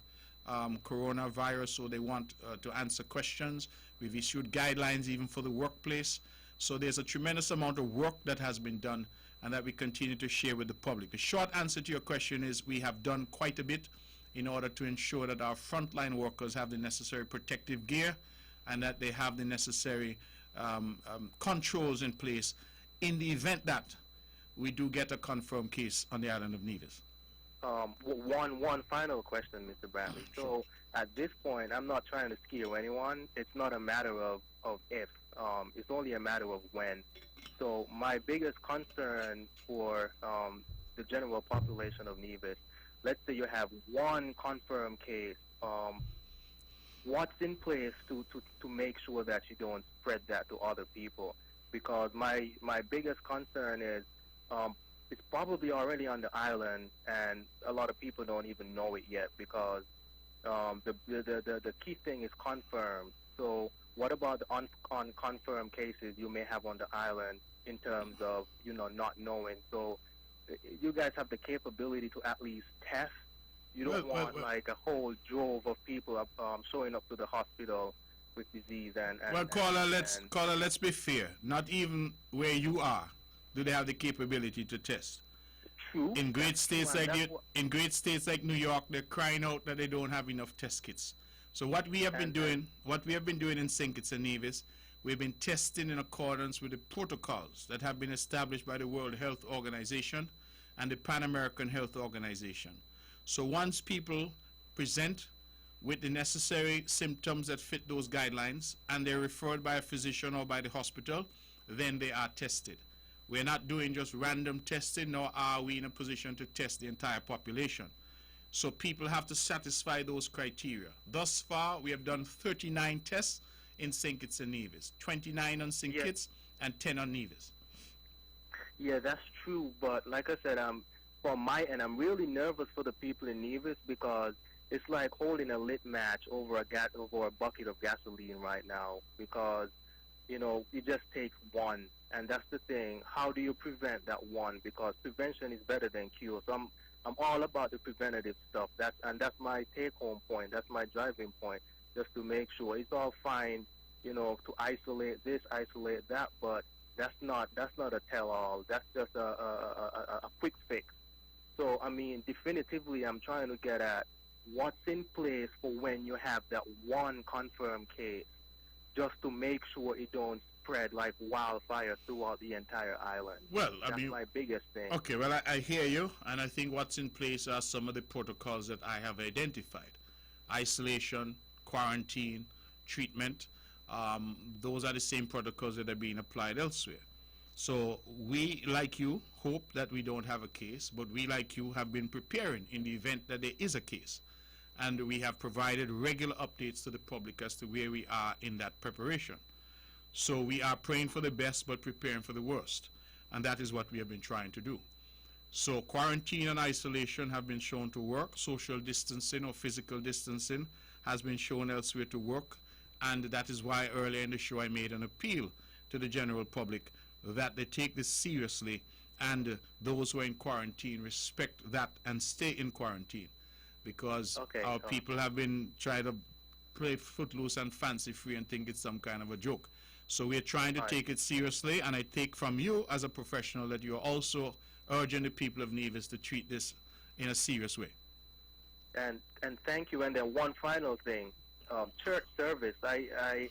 coronavirus, so they want to answer questions. We've issued guidelines even for the workplace. So there's a tremendous amount of work that has been done and that we continue to share with the public. The short answer to your question is we have done quite a bit in order to ensure that our frontline workers have the necessary protective gear and that they have the necessary controls in place in the event that we do get a confirmed case on the island of Nevis. One final question, Mr. Bradley. So at this point, I'm not trying to scare anyone. It's not a matter of if. It's only a matter of when. So my biggest concern for the general population of Nevis, let's say you have one confirmed case, what's in place to make sure that you don't spread that to other people? Because my biggest concern is it's probably already on the island, and a lot of people don't even know it yet, because the key thing is confirmed. So what about the unconfirmed cases you may have on the island in terms of, not knowing? So you guys have the capability to at least test. You don't want like a whole drove of people showing up to the hospital with disease and caller, let's be fair. Not even where you are do they have the capability to test. True. In great states like New York, they're crying out that they don't have enough test kits. So what we have been doing in St. Kitts and Nevis, we've been testing in accordance with the protocols that have been established by the World Health Organization and the Pan American Health Organization. So once people present with the necessary symptoms that fit those guidelines and they're referred by a physician or by the hospital, then they are tested. We're not doing just random testing, nor are we in a position to test the entire population. So people have to satisfy those criteria. Thus far, we have done 39 tests in St. Kitts and Nevis, 29 on St. Kitts and 10 on Nevis. Yeah, that's true. But like I said, from my end, I'm really nervous for the people in Nevis, because it's like holding a lit match over a bucket of gasoline right now, because it just takes one, and that's the thing. How do you prevent that one? Because prevention is better than cure. So I'm all about the preventative stuff. That's my take-home point. That's my driving point, just to make sure it's all fine, to isolate this, isolate that, but that's not a tell-all. That's just a quick fix. So definitively, I'm trying to get at what's in place for when you have that one confirmed case, just to make sure it don't spread like wildfire throughout the entire island. Well, that's my biggest thing. Okay, well, I hear you, and I think what's in place are some of the protocols that I have identified. Isolation, quarantine, treatment, those are the same protocols that are being applied elsewhere. So we, like you, hope that we don't have a case, but we, like you, have been preparing in the event that there is a case. And we have provided regular updates to the public as to where we are in that preparation. So we are praying for the best but preparing for the worst. And that is what we have been trying to do. So quarantine and isolation have been shown to work. Social distancing or physical distancing has been shown elsewhere to work. And that is why earlier in the show I made an appeal to the general public that they take this seriously, and those who are in quarantine respect that and stay in quarantine, because our people have been trying to play footloose and fancy free and think it's some kind of a joke. So we're trying to take it seriously, and I take from you as a professional that you're also urging the people of Nevis to treat this in a serious way. And thank you. And then one final thing, church service. I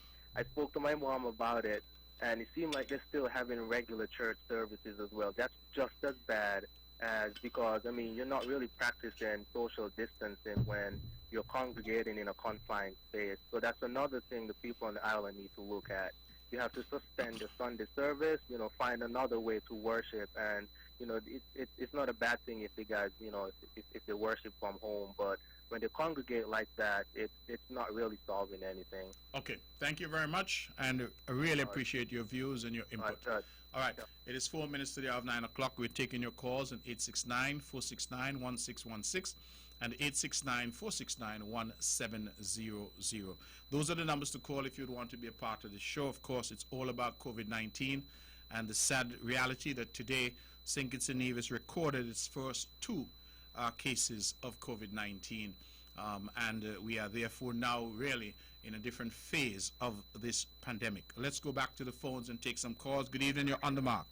spoke to my mom about it, and it seemed like they're still having regular church services as well. That's just as bad, as because you're not really practicing social distancing when you're congregating in a confined space. So that's another thing the people on the island need to look at. you have to suspend the Sunday service, find another way to worship. And, it's not a bad thing if the guys, if they worship from home. But when they congregate like that, it's not really solving anything. Okay, thank you very much, and I really appreciate your views and your input. All right, it is 4 minutes to the hour of 9 o'clock. We're taking your calls on 869-469-1616 and 869-469-1700. Those are the numbers to call if you'd want to be a part of the show. Of course, it's all about COVID-19 and the sad reality that today St. Kitts and Nevis recorded its first two cases of COVID-19. We are therefore now really in a different phase of this pandemic. Let's go back to the phones and take some calls. Good evening, you're on the mark.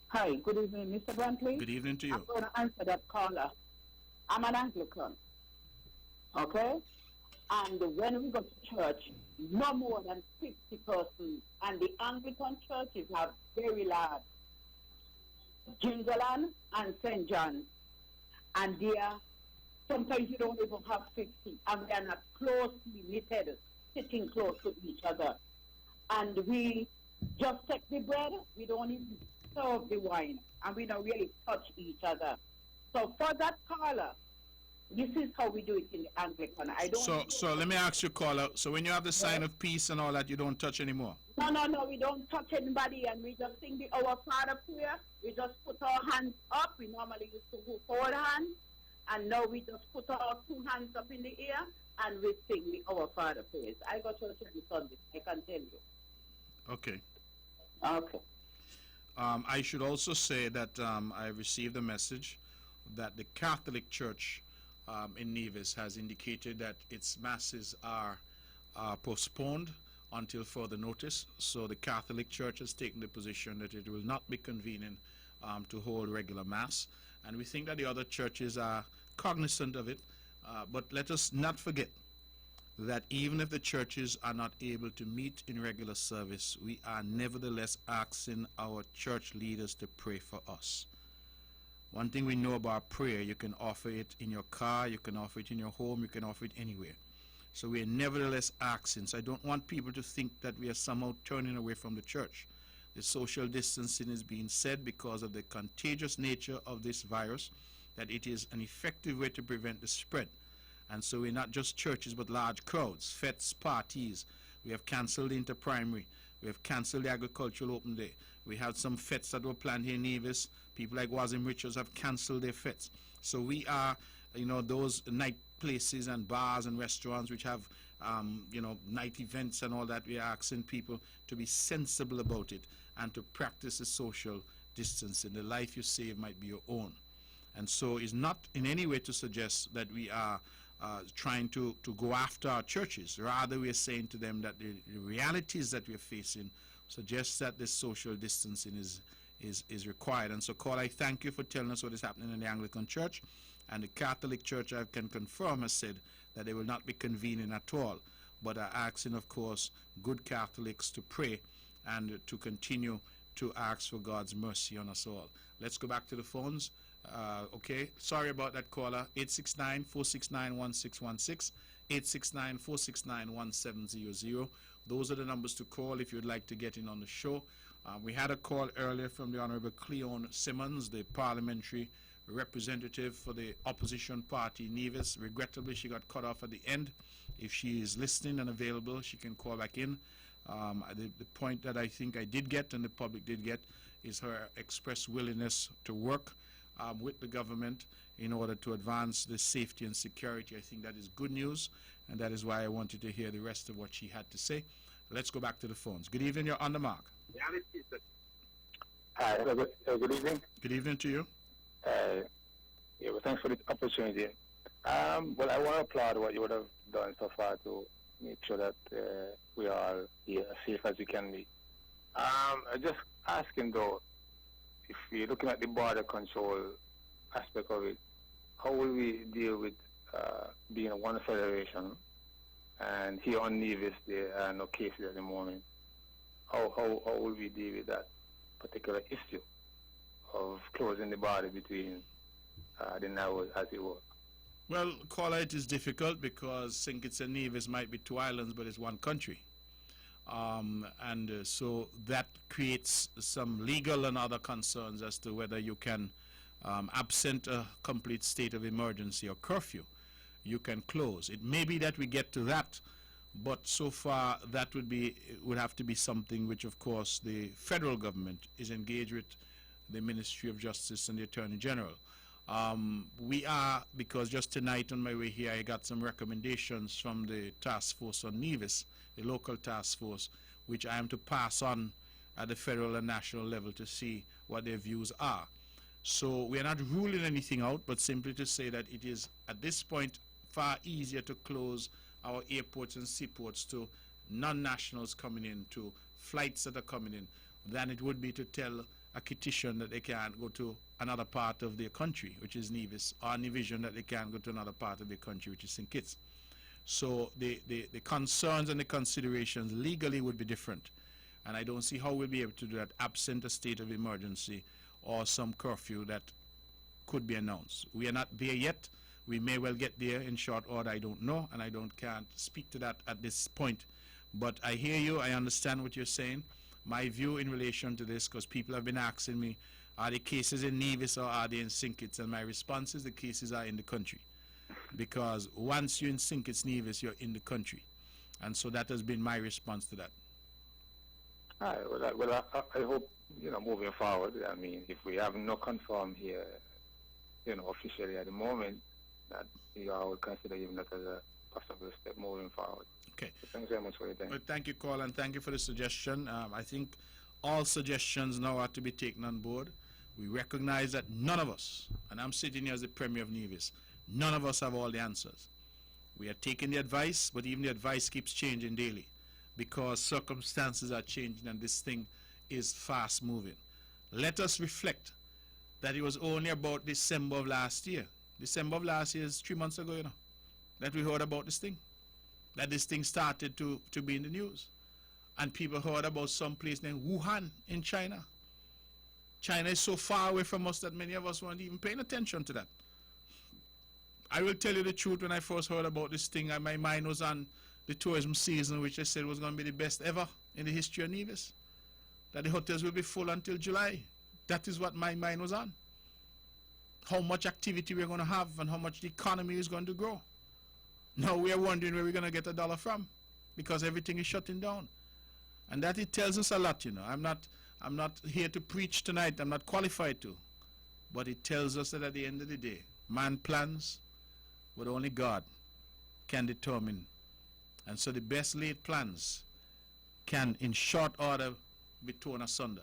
Hi, good evening, Mr. Brantley. Good evening to you. I'm going to answer that caller. I'm an Anglican, okay? And when we go to church, no more than 50 persons, and the Anglican churches have very large. Jingalan and St. John, and there, sometimes you don't even have 50, and they are not closely knitted, sitting close to each other. And we just take the bread, we don't even serve the wine, and we don't really touch each other. So for that caller, this is how we do it in the Anglican. So let me ask you, caller, so when you have the sign of peace and all that, you don't touch anymore? No, we don't touch anybody, and we just sing the Our Father prayer. We just put our hands up. We normally used to go forward hands, and now we just put our two hands up in the air, and we sing the Our Father prayers. I go to church every Sunday, I can tell you. Okay. Okay. I should also say that I received a message that the Catholic Church in Nevis has indicated that its masses are postponed until further notice. So the Catholic Church has taken the position that it will not be convening to hold regular mass. And we think that the other churches are cognizant of it. But let us not forget that even if the churches are not able to meet in regular service, we are nevertheless asking our church leaders to pray for us. One thing we know about prayer, you can offer it in your car, you can offer it in your home, you can offer it anywhere. So we are nevertheless asking. So I don't want people to think that we are somehow turning away from the church. The social distancing is being said because of the contagious nature of this virus, that it is an effective way to prevent the spread. And so we're not just churches but large crowds, fetes, parties. We have cancelled the inter-primary. We have cancelled the agricultural open day. We had some fetes that were planned here in Nevis. People like Wazim Richards have cancelled their fetes. So we are, those night places and bars and restaurants which have, night events and all that, we are asking people to be sensible about it and to practice the social distancing. The life you save might be your own. And so it's not in any way to suggest that we are trying to go after our churches. Rather, we are saying to them that the realities that we are facing suggests that this social distancing is required. And so, Carl, I thank you for telling us what is happening in the Anglican Church. And the Catholic Church, I can confirm, has said that they will not be convening at all, but are asking, of course, good Catholics to pray and to continue to ask for God's mercy on us all. Let's go back to the phones. Okay, sorry about that, caller. 869-469-1616, 869-469-1700. Those are the numbers to call if you'd like to get in on the show. We had a call earlier from the Honorable Cleone Simmons, the parliamentary representative for the opposition party, Nevis. Regrettably, she got cut off at the end. If she is listening and available, she can call back in. The point that I think I did get and the public did get is her express willingness to work with the government in order to advance the safety and security. I think that is good news, and that is why I wanted to hear the rest of what she had to say. Let's go back to the phones. Good evening, you're on the mark. Hi, good evening. Good evening to you. Well, thanks for the opportunity. Well, I want to applaud what you would have done so far to make sure that we are here as safe as we can be. Just asking though, if you're looking at the border control aspect of it, how will we deal with being a one federation? And here on Nevis, there are no cases at the moment. How will we deal with that particular issue of closing the border between the Nauru, as it were? Well, caller, it is difficult because St. Kitts and Nevis might be two islands, but it's one country. So that creates some legal and other concerns as to whether you can, absent a complete state of emergency or curfew, you can close. It may be that we get to that, but so far that would have to be something which, of course, the federal government is engaged with the Ministry of Justice and the Attorney General. We are, because just tonight on my way here, I got some recommendations from the task force on Nevis, the local task force, which I am to pass on at the federal and national level to see what their views are. So we are not ruling anything out, but simply to say that it is, at this point, far easier to close our airports and seaports to non-nationals coming in, to flights that are coming in, than it would be to tell a Kittitian that they can't go to another part of their country, which is Nevis, or Nevisian that they can't go to another part of their country, which is St. Kitts. So the concerns and the considerations legally would be different. And I don't see how we'll be able to do that absent a state of emergency or some curfew that could be announced. We are not there yet. We may well get there in short order. I don't know, and can't speak to that at this point. But I hear you. I understand what you're saying. My view in relation to this, because people have been asking me, are the cases in Nevis or are they in St. Kitts? And my response is the cases are in the country. Because once you're in St. Kitts, Nevis, you're in the country. And so that has been my response to that. All right. Well, I hope, moving forward, I mean, if we have no confirm here, officially at the moment, that I would consider even that as a possible step moving forward. Okay. So thanks very much for your time. Well, thank you, Carl, and thank you for the suggestion. I think all suggestions now are to be taken on board. We recognize that none of us, and I'm sitting here as the Premier of Nevis, none of us have all the answers. We are taking the advice, but even the advice keeps changing daily because circumstances are changing and this thing is fast moving. Let us reflect that it was only about December of last year. December of last year is 3 months ago, that we heard about this thing. That this thing started to be in the news. And people heard about some place named Wuhan in China. China is so far away from us that many of us weren't even paying attention to that. I will tell you the truth, when I first heard about this thing, my mind was on the tourism season, which I said was going to be the best ever in the history of Nevis. That the hotels will be full until July. That is what my mind was on. How much activity we're going to have and how much the economy is going to grow. Now we are wondering where we're going to get $1 from because everything is shutting down. And that it tells us a lot, I'm not here to preach tonight. I'm not qualified to. But it tells us that at the end of the day, man plans, but only God can determine. And so the best laid plans can, in short order, be torn asunder.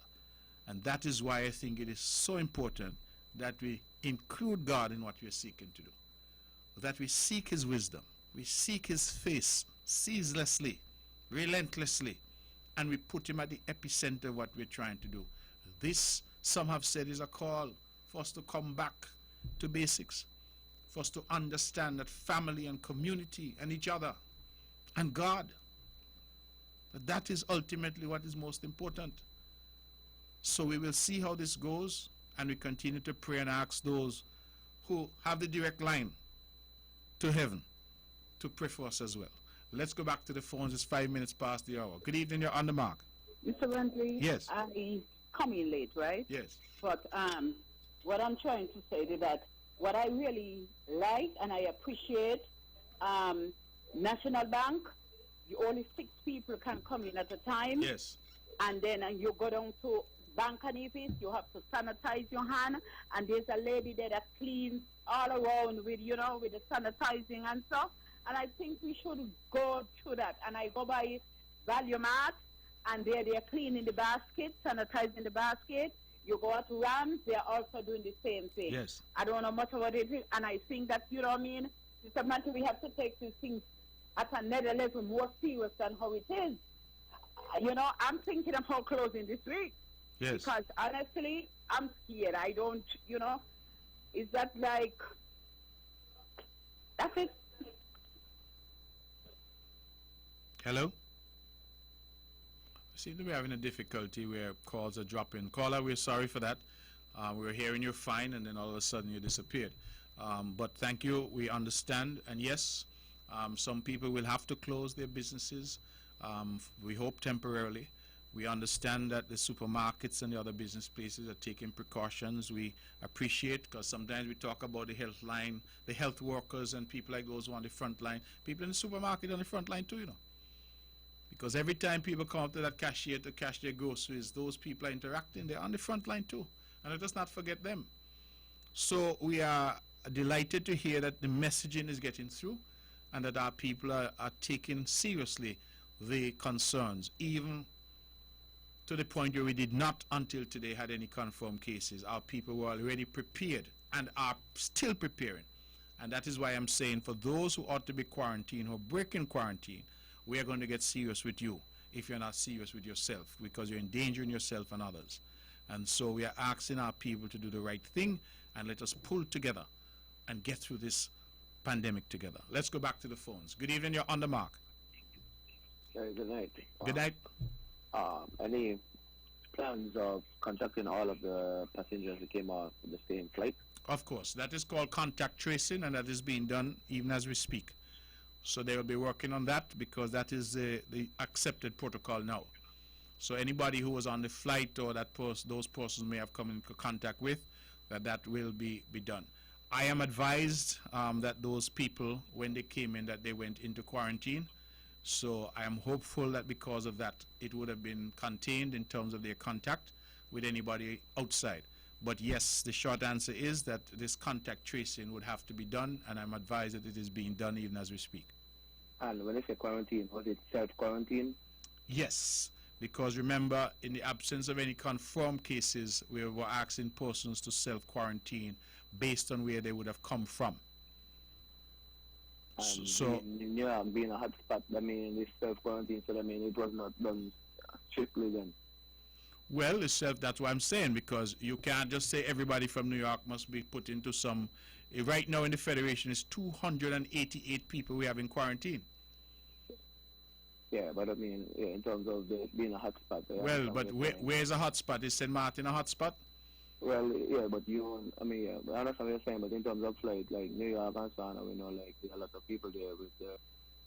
And that is why I think it is so important that we include God in what we are seeking to do. That we seek his wisdom. We seek his face ceaselessly, relentlessly, and we put him at the epicenter of what we're trying to do. This, some have said, is a call for us to come back to basics, for us to understand that family and community and each other and God, that is ultimately what is most important. So we will see how this goes, and we continue to pray and ask those who have the direct line to heaven to pray for us as well. Let's go back to the phones. It's 5 minutes past the hour. Good evening. You're on the mark. Mr. Bentley? Yes. I come in late, right? Yes. But what I'm trying to say is that what I really like and I appreciate, National Bank, only 6 people can come in at a time. Yes. And then you go down to Bank and Nevis, you have to sanitize your hand, and there's a lady there that cleans all around with, with the sanitizing and stuff. And I think we should go through that. And I go by Value Mart, and they're cleaning the basket, sanitizing the basket. You go out to Rams, they're also doing the same thing. Yes. I don't know much about it, and I think that, Mr. Mantle, we have to take these things at another level more serious than how it is. I'm thinking about closing this week. Yes. Because honestly, I'm scared. I don't, is that like, that's it. Hello? Seem to be having a difficulty where calls are dropping. Caller, we're sorry for that. We were hearing you fine, and then all of a sudden you disappeared. But thank you. We understand. And yes, some people will have to close their businesses. We hope temporarily. We understand that the supermarkets and the other business places are taking precautions. We appreciate, because sometimes we talk about the health line, the health workers and people like those who are on the front line. People in the supermarket on the front line too, you know. Because every time people come up to that cashier to cash their groceries, those people are interacting. They're on the front line too. And let us not forget them. So we are delighted to hear that the messaging is getting through and that our people are taking seriously the concerns, even to the point where we did not until today had any confirmed cases. Our people were already prepared and are still preparing. And that is why I'm saying, for those who ought to be quarantined, who are breaking quarantine, we are going to get serious with you if you're not serious with yourself, because you're endangering yourself and others. And so we are asking our people to do the right thing, and let us pull together and get through this pandemic together. Let's go back to the phones. Good evening, you're on the mark. Good night. Good night. Any plans of contacting all of the passengers who came on the same flight? Of course, that is called contact tracing, and that is being done even as we speak. So they will be working on that, because that is the accepted protocol now. So anybody who was on the flight or that those persons may have come into contact with, that will be done. I am advised that those people, when they came in, that they went into quarantine. So I am hopeful that because of that, it would have been contained in terms of their contact with anybody outside. But yes, the short answer is that this contact tracing would have to be done, and I'm advised that it is being done even as we speak. And when they say quarantine, was it self-quarantine? Yes, because remember, in the absence of any confirmed cases, we were asking persons to self-quarantine based on where they would have come from. And So being a hotspot, I mean, this self-quarantine, so I mean, it was not done strictly then. well, itself, that's what I'm saying, because you can't just say everybody from New York must be put into some. Right now in the Federation is 288 people we have in quarantine. Yeah, but I mean, in terms of being a hotspot. Well, but where's a hotspot? Is St. Martin a hotspot? Well, yeah, but I mean, yeah, I understand what you're saying, but in terms of flight, like New York and so on, we know, like, there are a lot of people there with the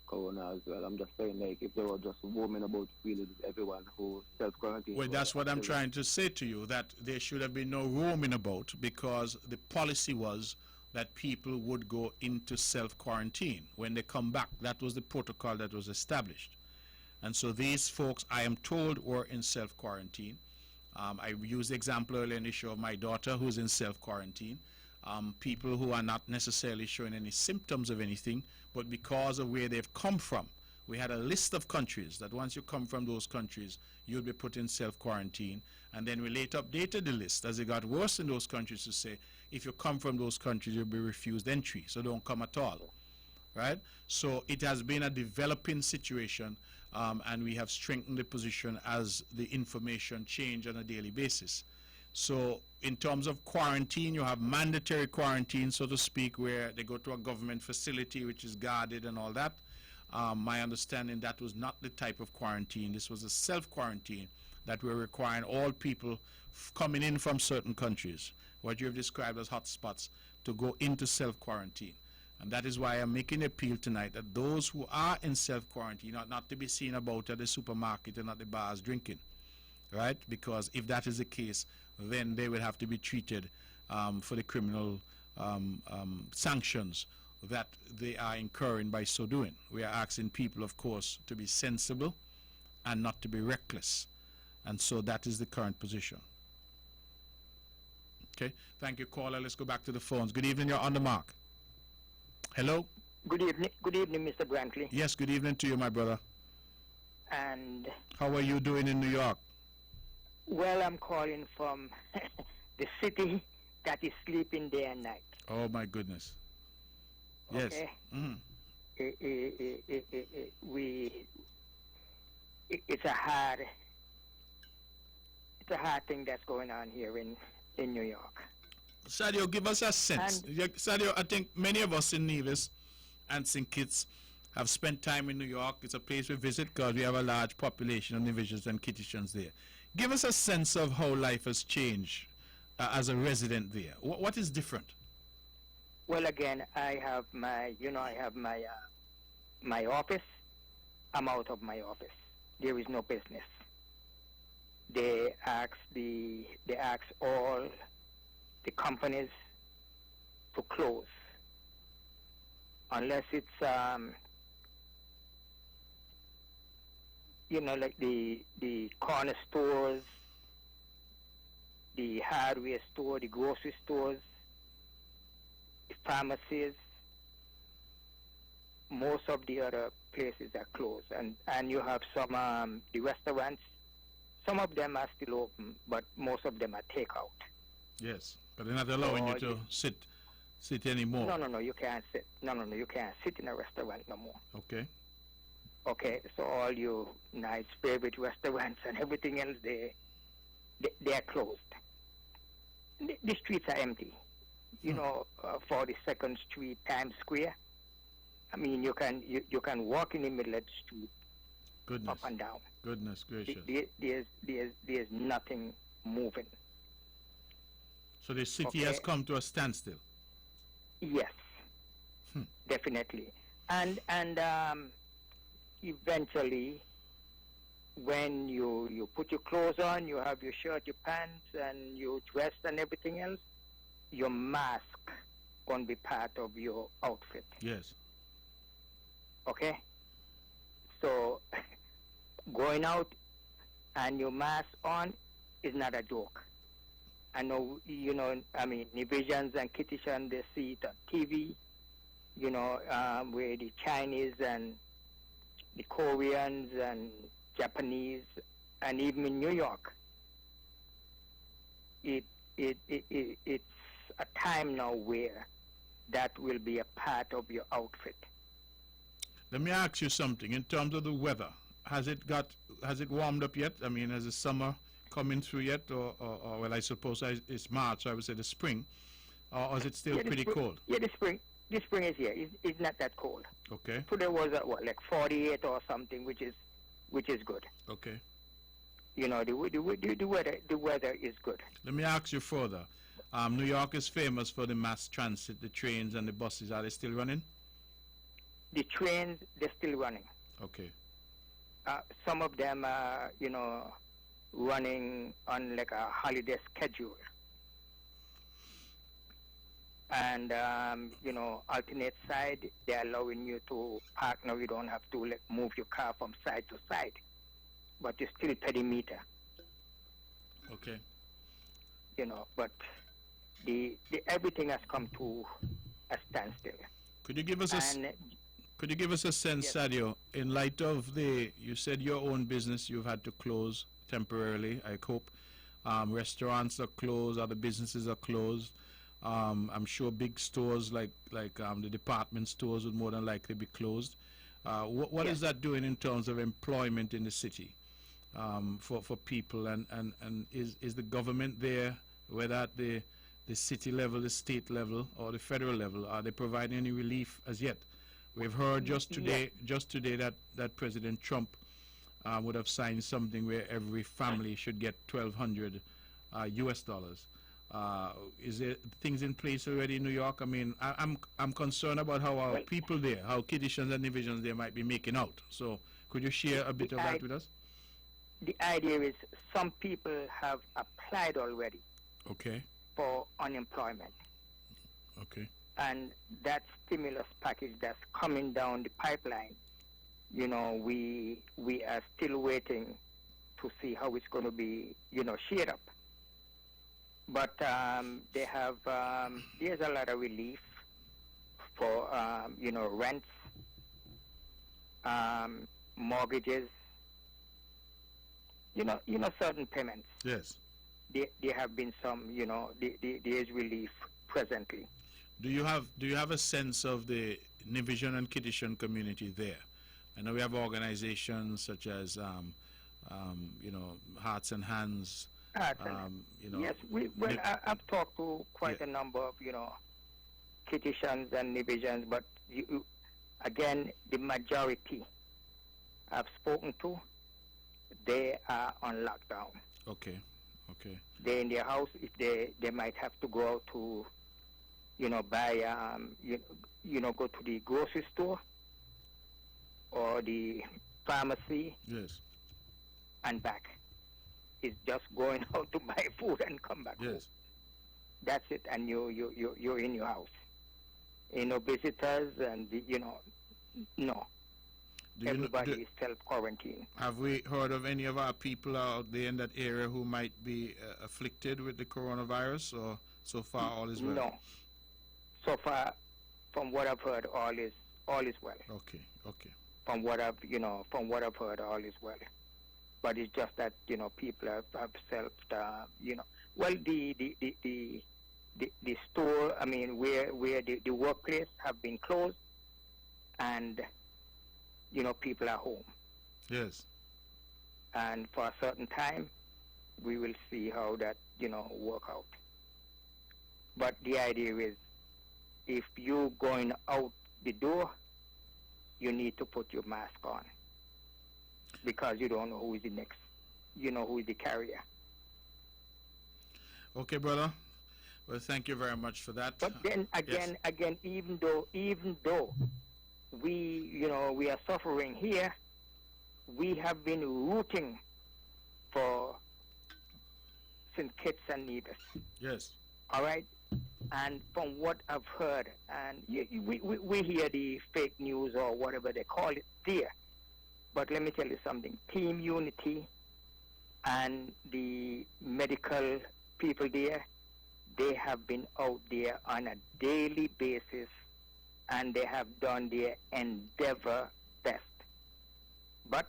corona as well. I'm just saying, like, if they were just roaming about freely with everyone who self-quarantined. Well, that's what I'm trying to say to you, that there should have been no roaming about, because the policy was that people would go into self-quarantine when they come back. That was the protocol that was established. And so these folks, I am told, were in self-quarantine. I used the example earlier in the show of my daughter who's in self-quarantine. People who are not necessarily showing any symptoms of anything, but because of where they've come from. We had a list of countries that once you come from those countries, you'll be put in self-quarantine. And then we later updated the list as it got worse in those countries to say, if you come from those countries, you'll be refused entry, so don't come at all. Right? So it has been a developing situation, and we have strengthened the position as the information change on a daily basis. So in terms of quarantine, you have mandatory quarantine, so to speak, where they go to a government facility which is guarded and all that. My understanding, that was not the type of quarantine. This was a self-quarantine that we're requiring all people coming in from certain countries, what you have described as hotspots, to go into self-quarantine. And that is why I'm making an appeal tonight that those who are in self-quarantine are not to be seen about at the supermarket and at the bars drinking, right? Because if that is the case, then they will have to be treated for the criminal sanctions that they are incurring by so doing. We are asking people, of course, to be sensible and not to be reckless. And so that is the current position. Okay, thank you, caller. Let's go back to the phones. Good evening, you're on the mark. Hello? Good evening, Mr. Brantley. Yes, good evening to you, my brother. And How are you doing in New York? well, I'm calling from the city that is sleeping day and night. Oh, my goodness. Yes. Okay. Mhm. It's a hard thing that's going on here in New York. Sadio, give us a sense. Sadio, I think many of us in Nevis and St. Kitts have spent time in New York. It's a place we visit because we have a large population of Nevisians and Kittitians there. Give us a sense of how life has changed as a resident there. What is different? Well, again, I have my office. I'm out of my office. there is no business. They ask all the companies to close unless it's like the corner stores, the hardware store, the grocery stores, the pharmacies. Most of the other places are closed, and you have some the restaurants. Some of them are still open, but most of them are takeout. Yes, but they're not allowing you to sit anymore. No, you can't sit. No, you can't sit in a restaurant no more. Okay. Okay, so all your nice favorite restaurants and everything else, they are closed. The streets are empty. 42nd Street, Times Square. I mean, you can walk in the middle of the street, Goodness. up and down. Goodness gracious. There's nothing moving. So the city has come to a standstill. Yes, definitely. And eventually, when you put your clothes on, you have your shirt, your pants, and your dress and everything else, your mask going to be part of your outfit. Yes. Okay? So, going out and your mask on is not a joke. I know, Nivisions and Kitishan, they see it on TV, where the Chinese and the Koreans and Japanese, and even in New York, it's a time now where that will be a part of your outfit. Let me ask you something. In terms of the weather, has it warmed up yet? I mean, has the summer coming through yet, or well, I suppose it's March, so I would say the spring, or is it still pretty cold? Yeah, the spring is here. It's not that cold. Okay. Today was like 48 or something, which is good. Okay. The weather is good. Let me ask you further. New York is famous for the mass transit, the trains and the buses. Are they still running? The trains, they're still running. Okay. Some of them are, running on like a holiday schedule. And, alternate side, they're allowing you to park now. You don't have to move your car from side to side. But you still pay the meter. Okay. But the everything has come to a standstill. Could you give us a sense, Yes. Sadio, in light of you said your own business you've had to close temporarily, I hope. Restaurants are closed, other businesses are closed. I'm sure big stores like the department stores would more than likely be closed. What is that doing in terms of employment in the city for people? And is the government there, whether at the city level, the state level, or the federal level, are they providing any relief as yet? We've heard just today that President Trump would have signed something where every family should get $1,200 US dollars. Is there things in place already in New York? I mean, I'm concerned about how our people there, how Kittitians and Divisions there might be making out. So could you share a bit of that with us? The idea is some people have applied already. Okay. For unemployment. Okay. And that stimulus package that's coming down the pipeline, we are still waiting to see how it's going to be, shared up. But they have, there's a lot of relief for, rents, mortgages, certain payments. Yes. There have been some, there is relief presently. Do you have a sense of the Nivision and Kittitian community there? I know we have organizations such as, Hearts and Hands. Yes, I've talked to quite a number of, Kittitians and Nivisions, but again, the majority I've spoken to, they are on lockdown. Okay. Okay. They're in their house. If they might have to go out to, buy, go to the grocery store or the pharmacy. Yes. and back. It's just going out to buy food and come back home. Yes. That's it, and you're in your house. Visitors and, no. Everybody is self-quarantine. Have we heard of any of our people out there in that area who might be afflicted with the coronavirus, or so far all is well? No. So far, from what I've heard, all is well. Okay. From what I've heard, all is well. But it's just that, people have self, well, the store, where the workplace have been closed, and, people are home. Yes. And for a certain time, we will see how that, work out. But the idea is, if you're going out the door, you need to put your mask on, because you don't know who is the next, who is the carrier. Okay, brother. Well, thank you very much for that. But then again, even though we are suffering here, we have been rooting for St. Kitts and Nevis. Yes. All right? And from what I've heard, and we hear the fake news or whatever they call it there, but let me tell you something. Team Unity and the medical people there, they have been out there on a daily basis, and they have done their endeavor best. But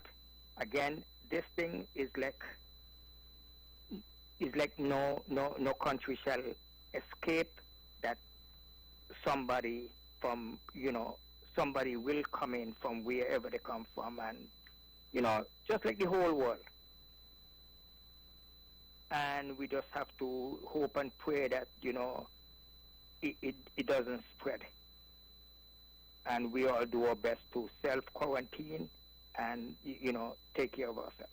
again, this thing is like no country shall escape that somebody from somebody will come in from wherever they come from, and just like the whole world. And we just have to hope and pray that it doesn't spread, and we all do our best to self-quarantine and take care of ourselves.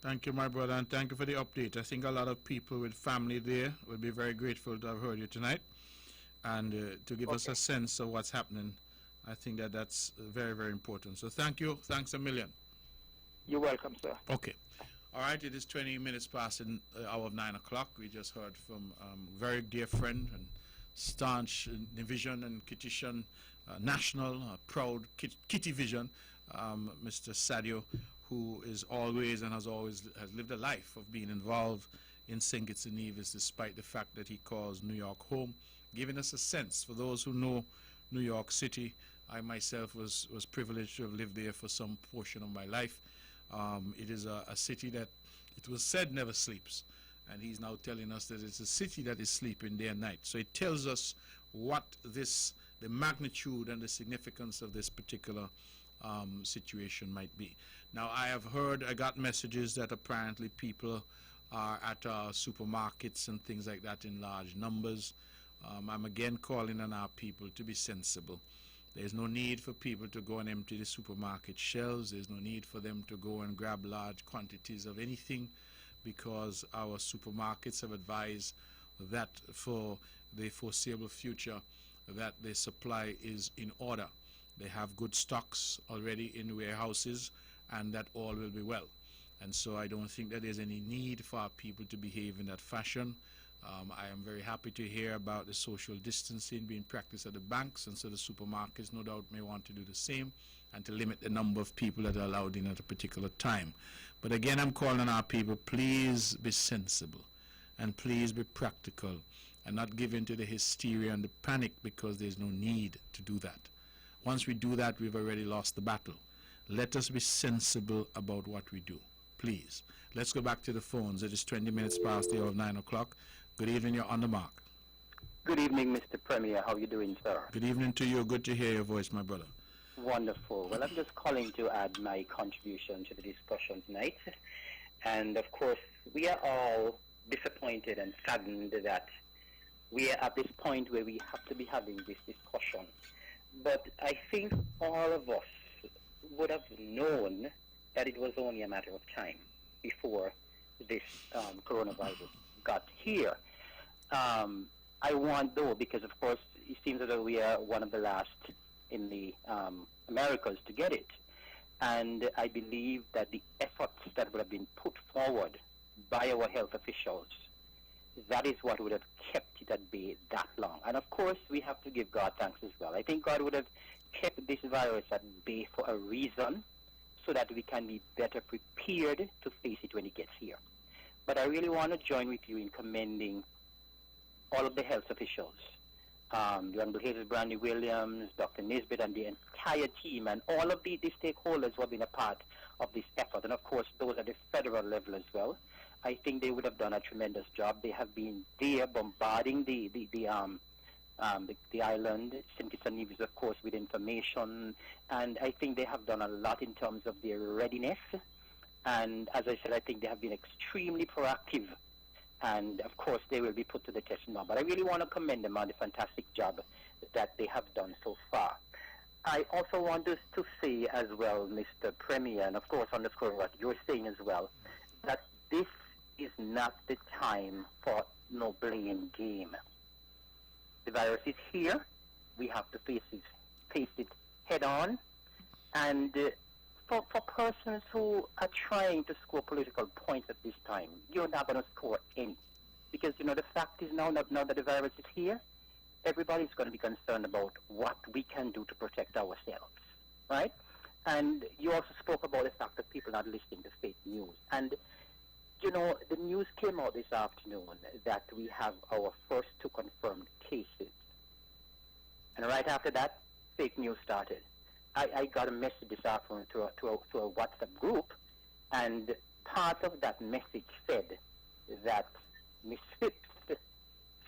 Thank you, my brother, and thank you for the update. I think a lot of people with family there will be very grateful to have heard you tonight, and to give us a sense of what's happening. I think that's very, very important. So thank you. Thanks a million. You're welcome, sir. Okay. All right, it is 20 minutes past the hour of 9 o'clock. We just heard from very dear friend and staunch Division and Kittition national, proud Kitty Vision, Mr. Sadio, who is always and has lived a life of being involved in St. Kitts and Nevis, despite the fact that he calls New York home, giving us a sense. For those who know New York City, I myself was privileged to have lived there for some portion of my life. It is a city that, it was said, never sleeps. And he's now telling us that it's a city that is sleeping day and night. So it tells us what the magnitude and the significance of this particular situation might be. Now, I got messages that apparently people are at supermarkets and things like that in large numbers. I'm again calling on our people to be sensible. There's no need for people to go and empty the supermarket shelves. There's no need for them to go and grab large quantities of anything, because our supermarkets have advised that for the foreseeable future that the supply is in order. They have good stocks already in warehouses, and that all will be well. And so I don't think that there's any need for our people to behave in that fashion. I am very happy to hear about the social distancing being practiced at the banks, and so the supermarkets no doubt may want to do the same, and to limit the number of people that are allowed in at a particular time. But again, I'm calling on our people, please be sensible, and please be practical, and not give in to the hysteria and the panic, because there's no need to do that. Once we do that, we've already lost the battle. Let us be sensible about what we do, please. Let's go back to the phones. It is 20 minutes past the hour of 9 o'clock. Good evening, you're on the mark. Good evening, Mr. Premier. How are you doing, sir? Good evening to you. Good to hear your voice, my brother. Wonderful. Well, I'm just calling to add my contribution to the discussion tonight. And, of course, we are all disappointed and saddened that we are at this point where we have to be having this discussion. But I think all of us would have known that it was only a matter of time before this coronavirus got here. I want, though, because, of course, it seems that we are one of the last in the Americas to get it. And I believe that the efforts that would have been put forward by our health officials, that is what would have kept it at bay that long. And of course, we have to give God thanks as well. I think God would have kept this virus at bay for a reason, so that we can be better prepared to face it when it gets here. But I really want to join with you in commending all of the health officials, the Honorable Hazel Brandy Williams, Dr. Nisbet, and the entire team, and all of the stakeholders who have been a part of this effort, and of course those at the federal level as well. I think they would have done a tremendous job. They have been there bombarding the island, St. Kitts and Nevis, of course, with information, and I think they have done a lot in terms of their readiness. And as I said, I think they have been extremely proactive, and of course they will be put to the test now. But I really want to commend them on the fantastic job that they have done so far. I also want to say as well, Mr. Premier, and of course underscore what you're saying as well, that this is not the time for no blame game. The virus is here. We have to face it head on. And for persons who are trying to score political points at this time, you're not going to score any. Because, the fact is now that the virus is here, everybody's going to be concerned about what we can do to protect ourselves, right? And you also spoke about the fact that people are not listening to fake news. And, the news came out this afternoon that we have our first 2 confirmed cases. And right after that, fake news started. I got a message this afternoon to a WhatsApp group, and part of that message said that Ms. Phipps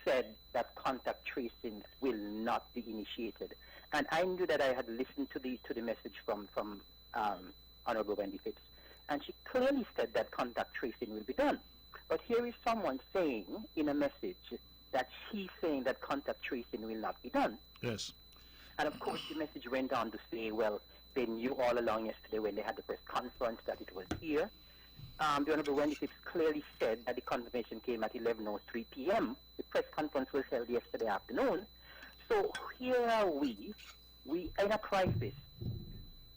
said that contact tracing will not be initiated. And I knew that I had listened to the message from Honorable Wendy Phipps, and she clearly said that contact tracing will be done. But here is someone saying in a message that she's saying that contact tracing will not be done. Yes. And of course, the message went on to say, well, they knew all along yesterday when they had the press conference that it was here. The Honorable Wendy Phipps clearly said that the confirmation came at 11:03 p.m. The press conference was held yesterday afternoon. So here are we in a crisis.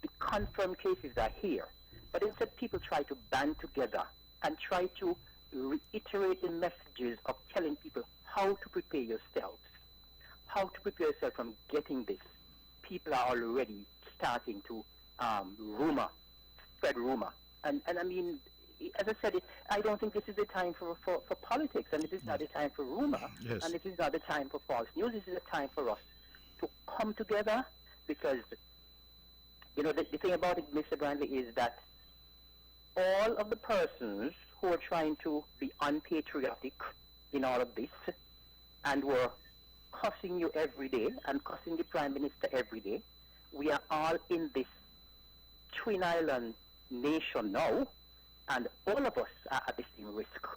The confirmed cases are here. But instead, people try to band together and try to reiterate the messages of telling people how to prepare yourselves, how to prepare yourself from getting this. People are already starting to spread rumor. And I mean, as I said, I don't think this is the time for politics, and this is not the time for rumor, Yes. and this is not the time for false news. This is the time for us to come together, because, the thing about it, Mr. Brandley, is that all of the persons who are trying to be unpatriotic in all of this and were cussing you every day and cussing the Prime Minister every day, we are all in this twin island nation now, and all of us are at the same risk.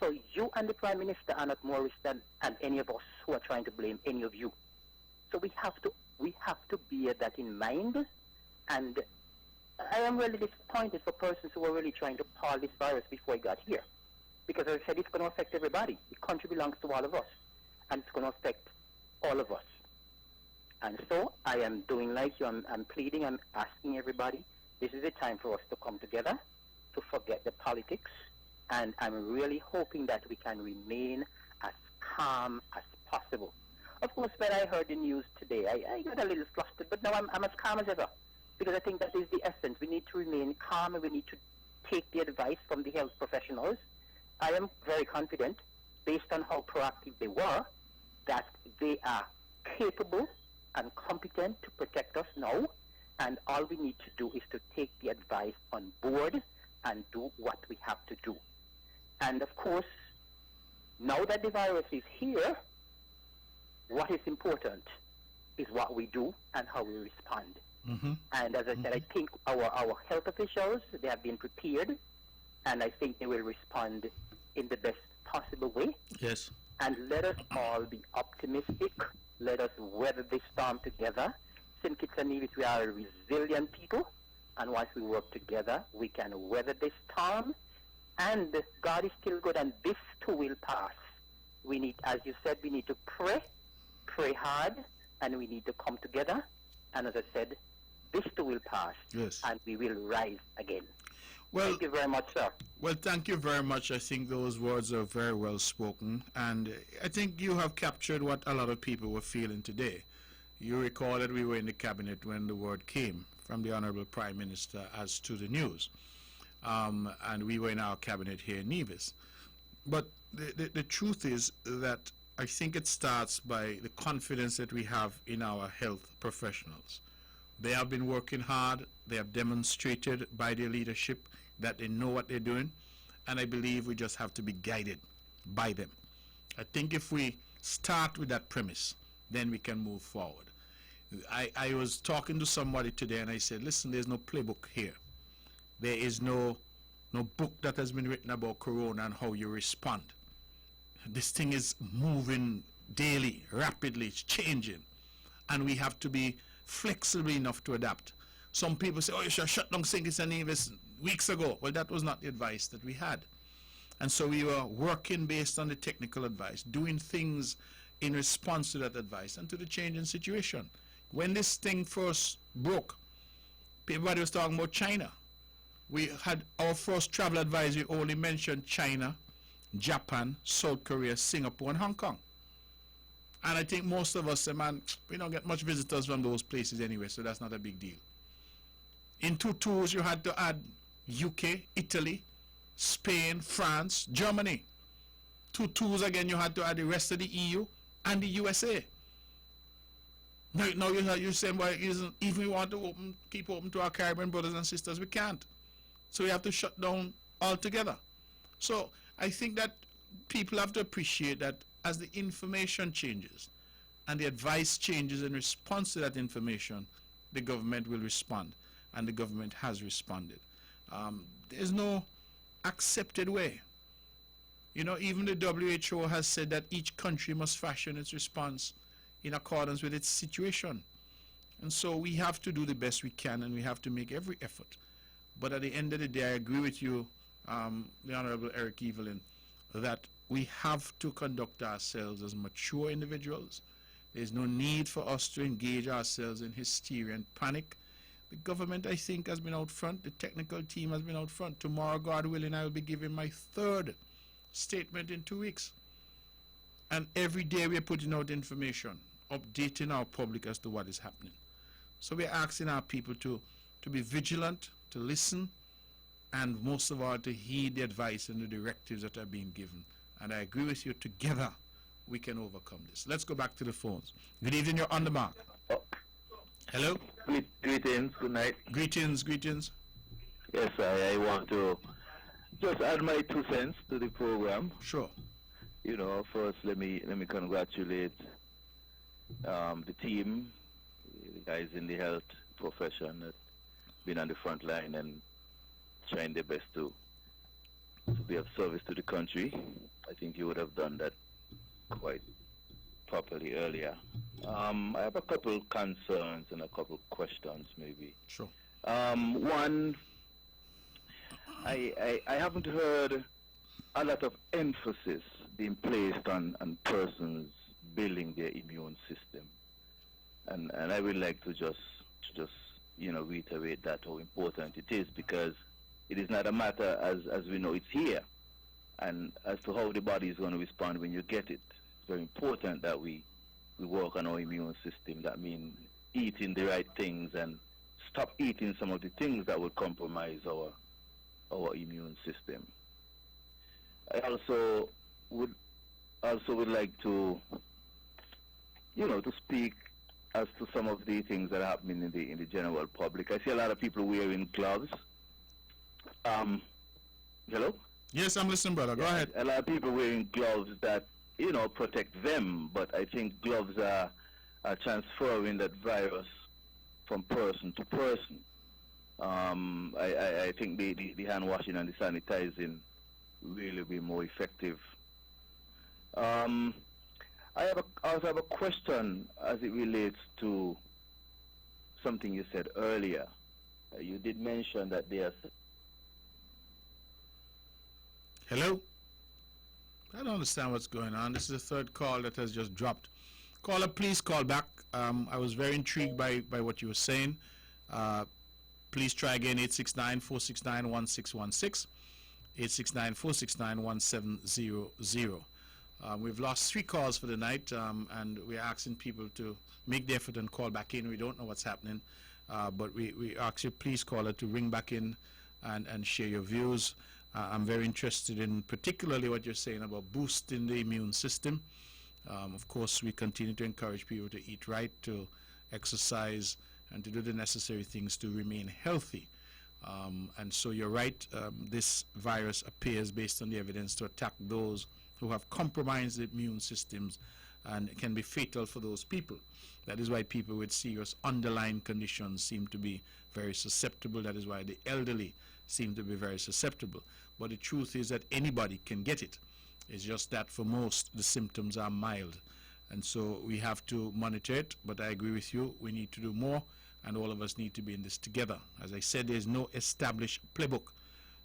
So you and the Prime Minister are not more risk than any of us who are trying to blame any of you. So we have to bear that in mind. And I am really disappointed for persons who are really trying to pall this virus before it got here. Because as I said, it's going to affect everybody. The country belongs to all of us. And it's going to affect all of us. And so I am doing like you. I'm pleading, I'm asking everybody, this is the time for us to come together, to forget the politics. And I'm really hoping that we can remain as calm as possible. Of course, when I heard the news today, I got a little flustered, but now I'm as calm as ever. Because I think that is the essence. We need to remain calm, and we need to take the advice from the health professionals. I am very confident, based on how proactive they were, that they are capable and competent to protect us now, and all we need to do is to take the advice on board and do what we have to do. And of course, now that the virus is here, what is important is what we do and how we respond. Mm-hmm. And as I said, I think our health officials, they have been prepared, and I think they will respond in the best possible way. Yes. And let us all be optimistic. Let us weather this storm together. St. Kitts and Nevis, we are a resilient people, and once we work together, we can weather this storm. And God is still good, and this too will pass. We need, as you said, we need to pray hard, and we need to come together. And as I said, this too will pass, Yes. and we will rise again. Well, Thank you very much, sir. well, thank you very much. I think those words are very well spoken, and I think you have captured what a lot of people were feeling today. You recall that we were in the cabinet when the word came from the Honorable Prime Minister as to the news, and we were in our cabinet here in Nevis. But the truth is that I think it starts by the confidence that we have in our health professionals. They have been working hard. They have demonstrated by their leadership that they know what they're doing, and I believe we just have to be guided by them. I think if we start with that premise, then we can move forward. I was talking to somebody today, and I said, listen, there's no playbook here. There is no book that has been written about Corona and how you respond. This thing is moving daily, rapidly, it's changing, and we have to be flexible enough to adapt. Some people say, oh, you should shut down St. Kitts and Nevis weeks ago. Well, that was not the advice that we had. And so we were working based on the technical advice, doing things in response to that advice and to the changing situation. When this thing first broke, everybody was talking about China. We had our first travel advisory only mentioned China, Japan, South Korea, Singapore, and Hong Kong. And I think most of us say, man, we don't get much visitors from those places anyway, so that's not a big deal. In 2 tours, you had to add UK, Italy, Spain, France, Germany. 2 tours again, you had to add the rest of the EU and the USA. Now you're saying, well, if we want to keep open to our Caribbean brothers and sisters, we can't. So we have to shut down altogether. So I think that people have to appreciate that as the information changes and the advice changes in response to that information, the government will respond, and the government has responded. There's no accepted way. You know, even the WHO has said that each country must fashion its response in accordance with its situation. And so we have to do the best we can, and we have to make every effort. But at the end of the day, I agree with you, the Honorable Eric Evelyn, that we have to conduct ourselves as mature individuals. There's no need for us to engage ourselves in hysteria and panic. The government, I think, has been out front. The technical team has been out front. Tomorrow, God willing, I will be giving my 3rd statement in 2 weeks. And every day we are putting out information, updating our public as to what is happening. So we're asking our people to be vigilant, to listen, and most of all to heed the advice and the directives that are being given. And I agree with you, together we can overcome this. Let's go back to the phones. Good evening, you're on the mark. Hello? Greetings, good night. Greetings. Yes, I want to just add my 2 cents to the program. Sure. You know, first let me congratulate the team, the guys in the health profession that been on the front line and trying their best to be of service to the country. I think you would have done that quite properly earlier. I have a couple concerns and a couple questions, maybe. Sure. One, I haven't heard a lot of emphasis being placed on persons building their immune system, and I would like to just reiterate that how important it is, because it is not a matter as we know it's here, and as to how the body is going to respond when you get it. It's very important that we work on our immune system. That means eating the right things and stop eating some of the things that would compromise our immune system. I also would like to speak as to some of the things that are happening in the general public. I see a lot of people wearing gloves. Hello? Yes, I'm listening, brother. Go ahead. A lot of people wearing gloves that protect them, but I think gloves are transferring that virus from person to person. I think the hand washing and the sanitizing really be more effective. I also have a question as it relates to something you said earlier. You did mention that there's... Hello? I don't understand what's going on. This is the 3rd call that has just dropped. Caller, please call back. I was very intrigued by what you were saying. Please try again, 869-469-1616, 869-469-1700. We've lost 3 calls for the night, and we're asking people to make the effort and call back in. We don't know what's happening, but we ask you, please call it to ring back in and share your views. I'm very interested in particularly what you're saying about boosting the immune system. Of course, we continue to encourage people to eat right, to exercise, and to do the necessary things to remain healthy. And so you're right, this virus appears, based on the evidence, to attack those who have compromised the immune systems, and it can be fatal for those people. That is why people with serious underlying conditions seem to be very susceptible. That is why the elderly seem to be very susceptible. But the truth is that anybody can get it. It's just that for most, the symptoms are mild. And so we have to monitor it, but I agree with you, we need to do more, and all of us need to be in this together. As I said, there's no established playbook.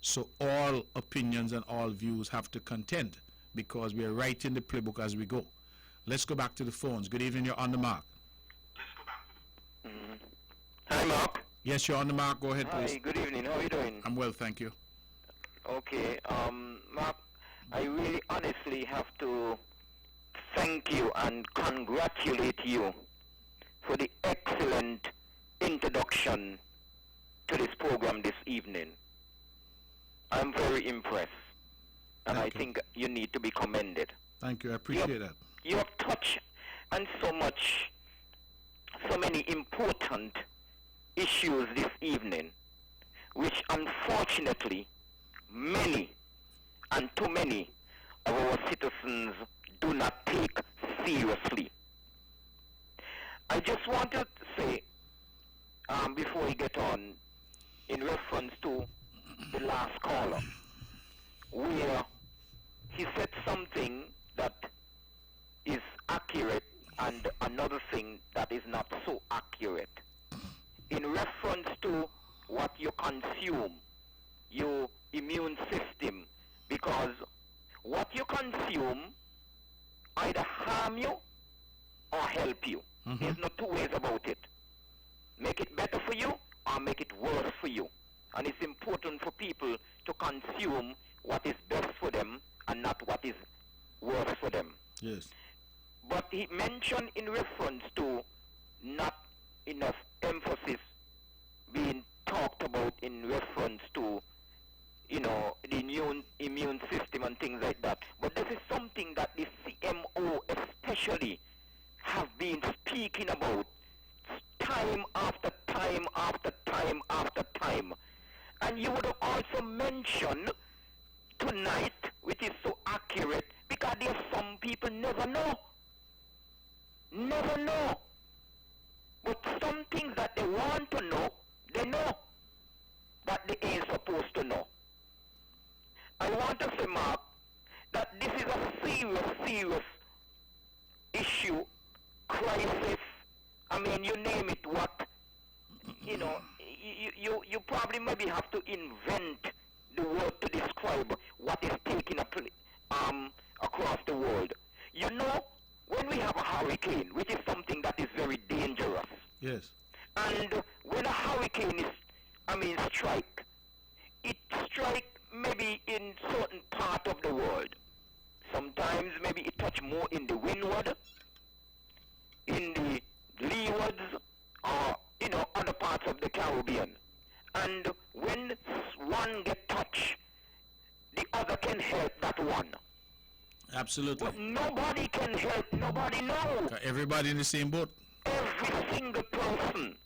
So all opinions and all views have to contend, because we are writing the playbook as we go. Let's go back to the phones. Good evening, you're on the mark. Hi, Mark. Yes, you're on the mark. Go ahead, please. Hi, good evening. How are you doing? I'm well, thank you. Okay, Mark, I really honestly have to thank you and congratulate you for the excellent introduction to this program this evening. I'm very impressed, and I think you need to be commended. Thank you, I appreciate that. You have touched on so many important issues this evening, which unfortunately many and too many of our citizens do not take seriously. I just want to say, before we get on, in reference to the last caller, where he said something that is accurate and another thing that is not so accurate. In reference to what you consume, your immune system, because what you consume either harm you or help you. There's no two ways about it. Make it better for you or make it worse for you. And it's important for people to consume what is best for them and not what is worse for them. Yes. But he mentioned in reference to not enough emphasis being talked about in reference to, you know, the immune system and things like that. But this is something that the CMO especially have been speaking about time after time after time after time. And you would have also mentioned tonight, which is so accurate, because there are some people never know. Never know. But some things that they want to know, they know that they ain't supposed to know. I want to say, Mark, that this is a serious issue, crisis. I mean, you name it, what, you know, you probably maybe have to invent the word to describe what is taking across the world. You know, when we have a hurricane, which is something that is very dangerous. Yes. And when a hurricane strike, it strike maybe in certain part of the world. Sometimes maybe it touch more in the windward, in the leewards, or, you know, other parts of the Caribbean. And when one get touched, the other can help that one. Absolutely. But nobody can help, nobody knows. Everybody in the same boat. Every single person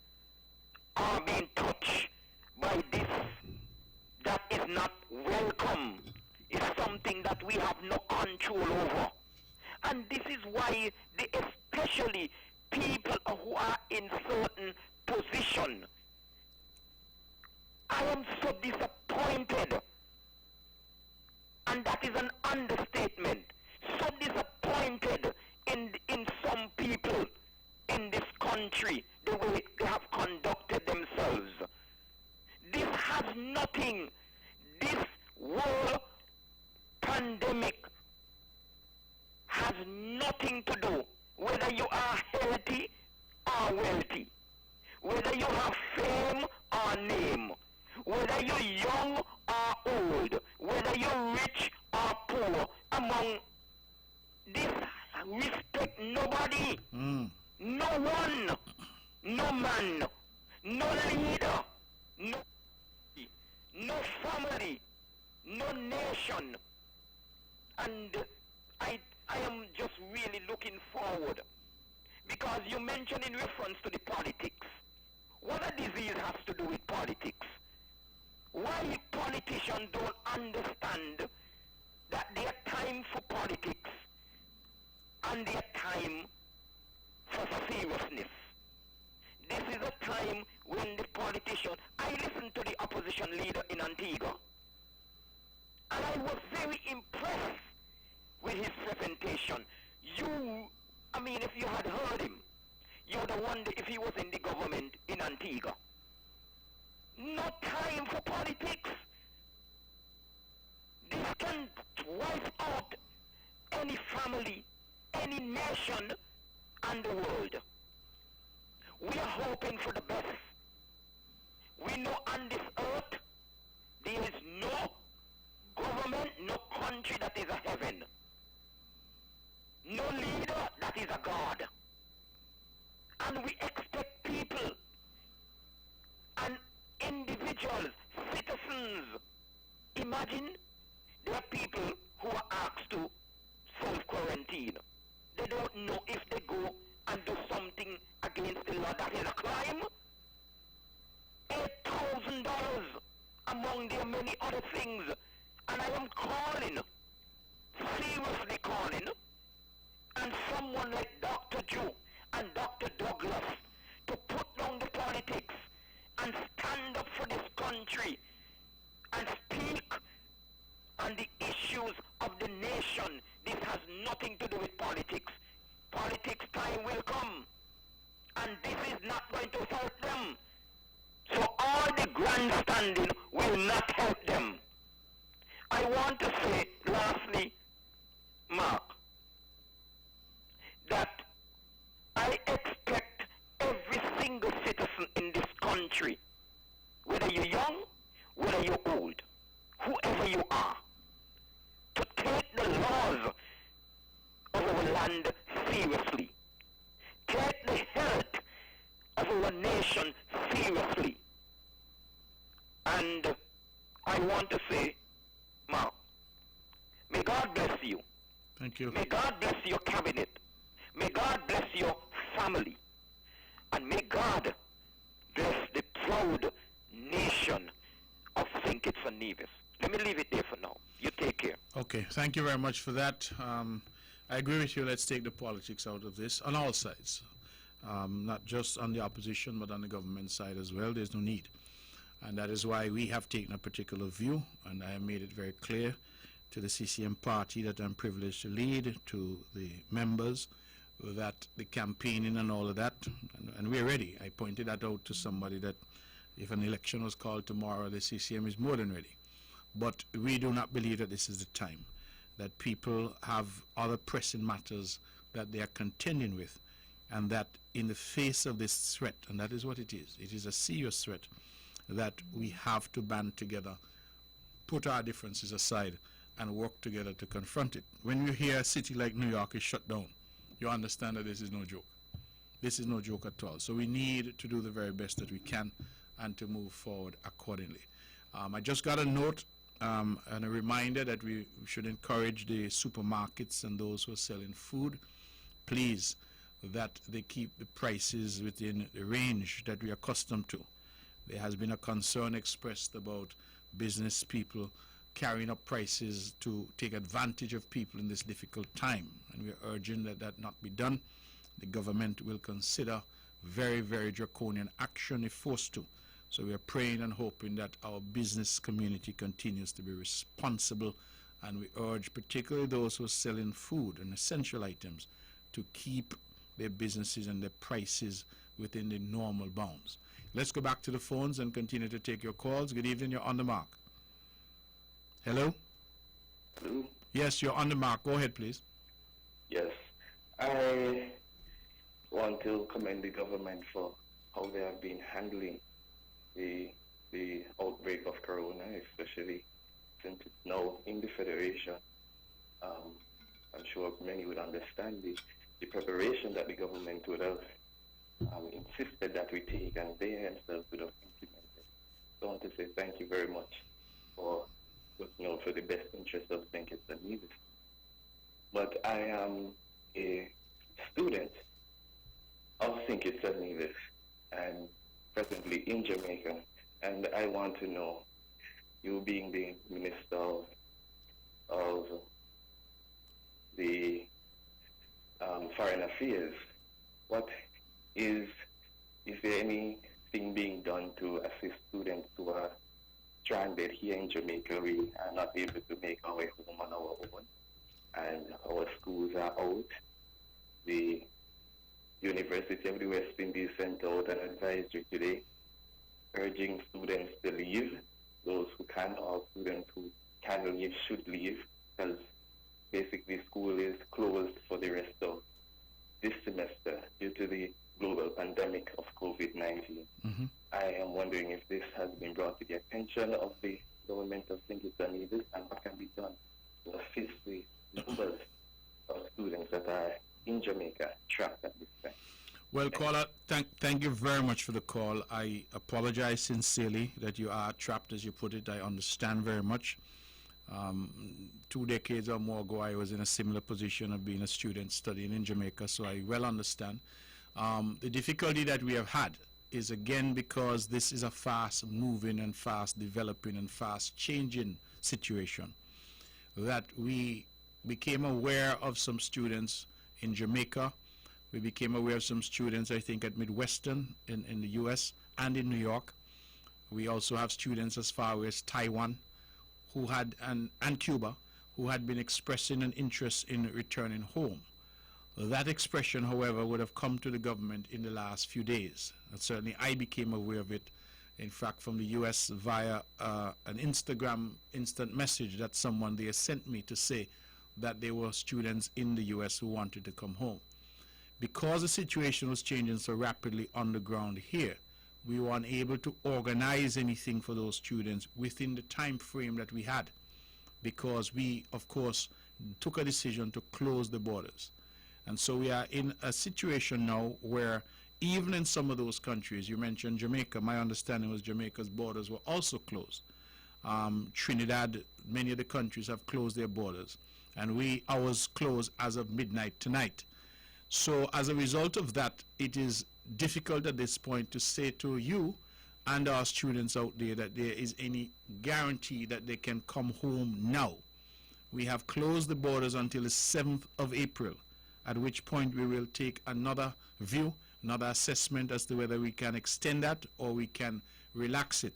are being touched by this. That is not welcome. It's something that we have no control over. And this is why especially people who are in certain position, I am so disappointed. And that is an understatement. So disappointed in some people in this country, the way they have conducted themselves. This has nothing, this world pandemic has nothing to do whether you are healthy or wealthy. whether you have fame or name, whether you're young or old, whether you're rich or poor, among this respect nobody, no one, no man, no leader, no family, no nation. And I am just really looking forward, because you mentioned in reference to the politics. What a disease has to do with politics. Why politicians don't understand that their time for politics and their time for seriousness. This is a time when the politician, I listened to the opposition leader in Antigua, and I was very impressed with his presentation. If you had heard him, you would have wondered if he was in the government in Antigua. No time for politics. This can wipe out any family, any nation, and the world. We are hoping for the best. We know on this earth there is no government, no country that is a heaven. No leader that is a God. And we expect people and individuals, citizens. Imagine there are people who are asked to self-quarantine. They don't know if they go and do something against the law that is a crime. $8,000 among their many other things. And I am calling, seriously calling, and someone like Dr. Joe and Dr. Douglas to put down the politics and stand up for this country and speak on the issues of the nation. This has nothing to do with politics. Politics time will come, and this is not going to help them. So all the grandstanding will not help them. I want to say, lastly, Mark, that I expect every single citizen in this country, whether you're young, whether you're old, whoever you are, to take the laws of our land seriously. Take the health of our nation seriously. And I want to say, Mark, may God bless you. Thank you. May God bless your cabinet. May God bless your family. And may God bless the proud nation of St. Kitts and Nevis. Let me leave it there for now. You take care. Okay, thank you very much for that. I agree with you. Let's take the politics out of this on all sides, not just on the opposition, but on the government side as well. There's no need. And that is why we have taken a particular view, and I have made it very clear to the CCM party that I'm privileged to lead, to the members, that the campaigning and all of that, and we're ready. I pointed that out to somebody, that if an election was called tomorrow, the CCM is more than ready. But we do not believe that this is the time, that people have other pressing matters that they are contending with, and that in the face of this threat, and that is what it is a serious threat, that we have to band together, put our differences aside, and work together to confront it. When you hear a city like New York is shut down, you understand that this is no joke. This is no joke at all. So we need to do the very best that we can and to move forward accordingly. I just got a note and a reminder that we should encourage the supermarkets and those who are selling food, please, that they keep the prices within the range that we are accustomed to. There has been a concern expressed about business people carrying up prices to take advantage of people in this difficult time, and we are urging that that not be done. The government will consider very, very draconian action if forced to. So we are praying and hoping that our business community continues to be responsible, and we urge particularly those who are selling food and essential items to keep their businesses and their prices within the normal bounds. Let's go back to the phones and continue to take your calls. Good evening, you're on the mark. Hello? Hello? Yes, you're on the mark. Go ahead, please. Yes. I want to commend the government for how they have been handling the outbreak of corona, especially since it's now in the Federation. I'm sure many would understand the preparation that the government would have insisted that we take, and they themselves would have implemented. So I want to say thank you very much for looking out for the best interest of St. Kitts and Nevis. But I am a student of St. Kitts and Nevis and presently in Jamaica, and I want to know, you being the Minister of the Foreign Affairs, is there anything being done to assist students who are stranded here in Jamaica? We are not able to make our way home on our own, and our schools are out. The University of the West Indies sent out an advisory today urging students to leave. Those who can, or students who can leave should leave, because basically school is closed for the rest of this semester due to the global pandemic of COVID-19. Mm-hmm. I am wondering if this has been brought to the attention of the government of St. Kitts and Nevis, and what can be done to assist the numbers of students that are in Jamaica trapped at this time. Well, caller, thank you very much for the call. I apologize sincerely that you are trapped, as you put it. I understand very much. 2 decades or more ago, I was in a similar position of being a student studying in Jamaica, so I well understand. The difficulty that we have had is, again, because this is a fast-moving and fast-developing and fast-changing situation, that we became aware of some students in Jamaica. We became aware of some students, I think, at Midwestern in the U.S. and in New York. We also have students as far as Taiwan who had, and Cuba, who had been expressing an interest in returning home. That expression, however, would have come to the government in the last few days. And certainly I became aware of it, in fact, from the U.S. via an Instagram instant message that someone there sent me to say that there were students in the U.S. who wanted to come home. Because the situation was changing so rapidly on the ground here, we were unable to organize anything for those students within the time frame that we had, because we, of course, took a decision to close the borders. And so we are in a situation now where even in some of those countries, you mentioned Jamaica, my understanding was Jamaica's borders were also closed. Trinidad, many of the countries have closed their borders, and ours closed as of midnight tonight. So as a result of that, it is difficult at this point to say to you and our students out there that there is any guarantee that they can come home now. We have closed the borders until the 7th of April, at which point we will take another view, another assessment as to whether we can extend that or we can relax it.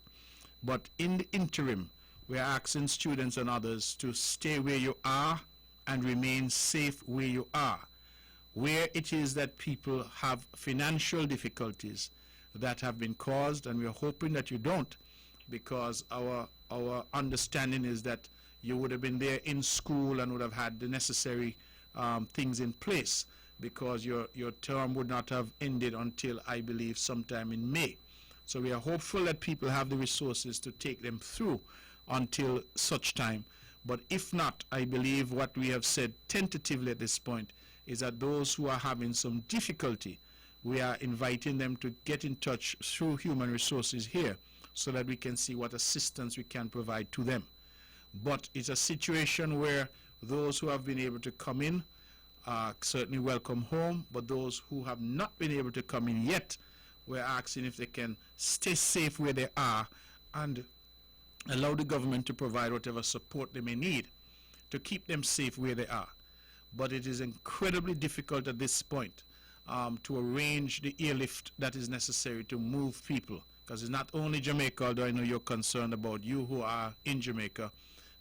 But in the interim, we are asking students and others to stay where you are and remain safe where you are. Where it is that people have financial difficulties that have been caused, and we're hoping that you don't, because our understanding is that you would have been there in school and would have had the necessary things in place, because your term would not have ended until, I believe, sometime in May. So we are hopeful that people have the resources to take them through until such time. But if not, I believe what we have said tentatively at this point is that those who are having some difficulty, we are inviting them to get in touch through human resources here so that we can see what assistance we can provide to them. But it's a situation where those who have been able to come in are certainly welcome home, but those who have not been able to come in yet, we're asking if they can stay safe where they are and allow the government to provide whatever support they may need to keep them safe where they are. But it is incredibly difficult at this point to arrange the airlift that is necessary to move people, because it's not only Jamaica, although I know you're concerned about you who are in Jamaica.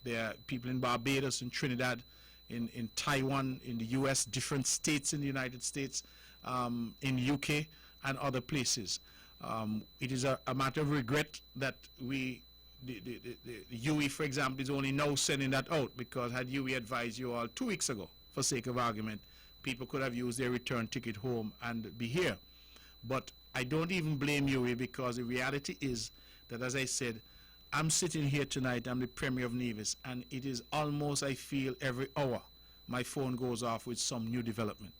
There are people in Barbados, in Trinidad, in Taiwan, in the U.S., different states in the United States, in UK, and other places. It is a matter of regret that the UE, for example, is only now sending that out, because had UE advised you all 2 weeks ago, for sake of argument, people could have used their return ticket home and be here. But I don't even blame you, because the reality is that, as I said, I'm sitting here tonight, I'm the Premier of Nevis, and it is almost, I feel, every hour my phone goes off with some new development.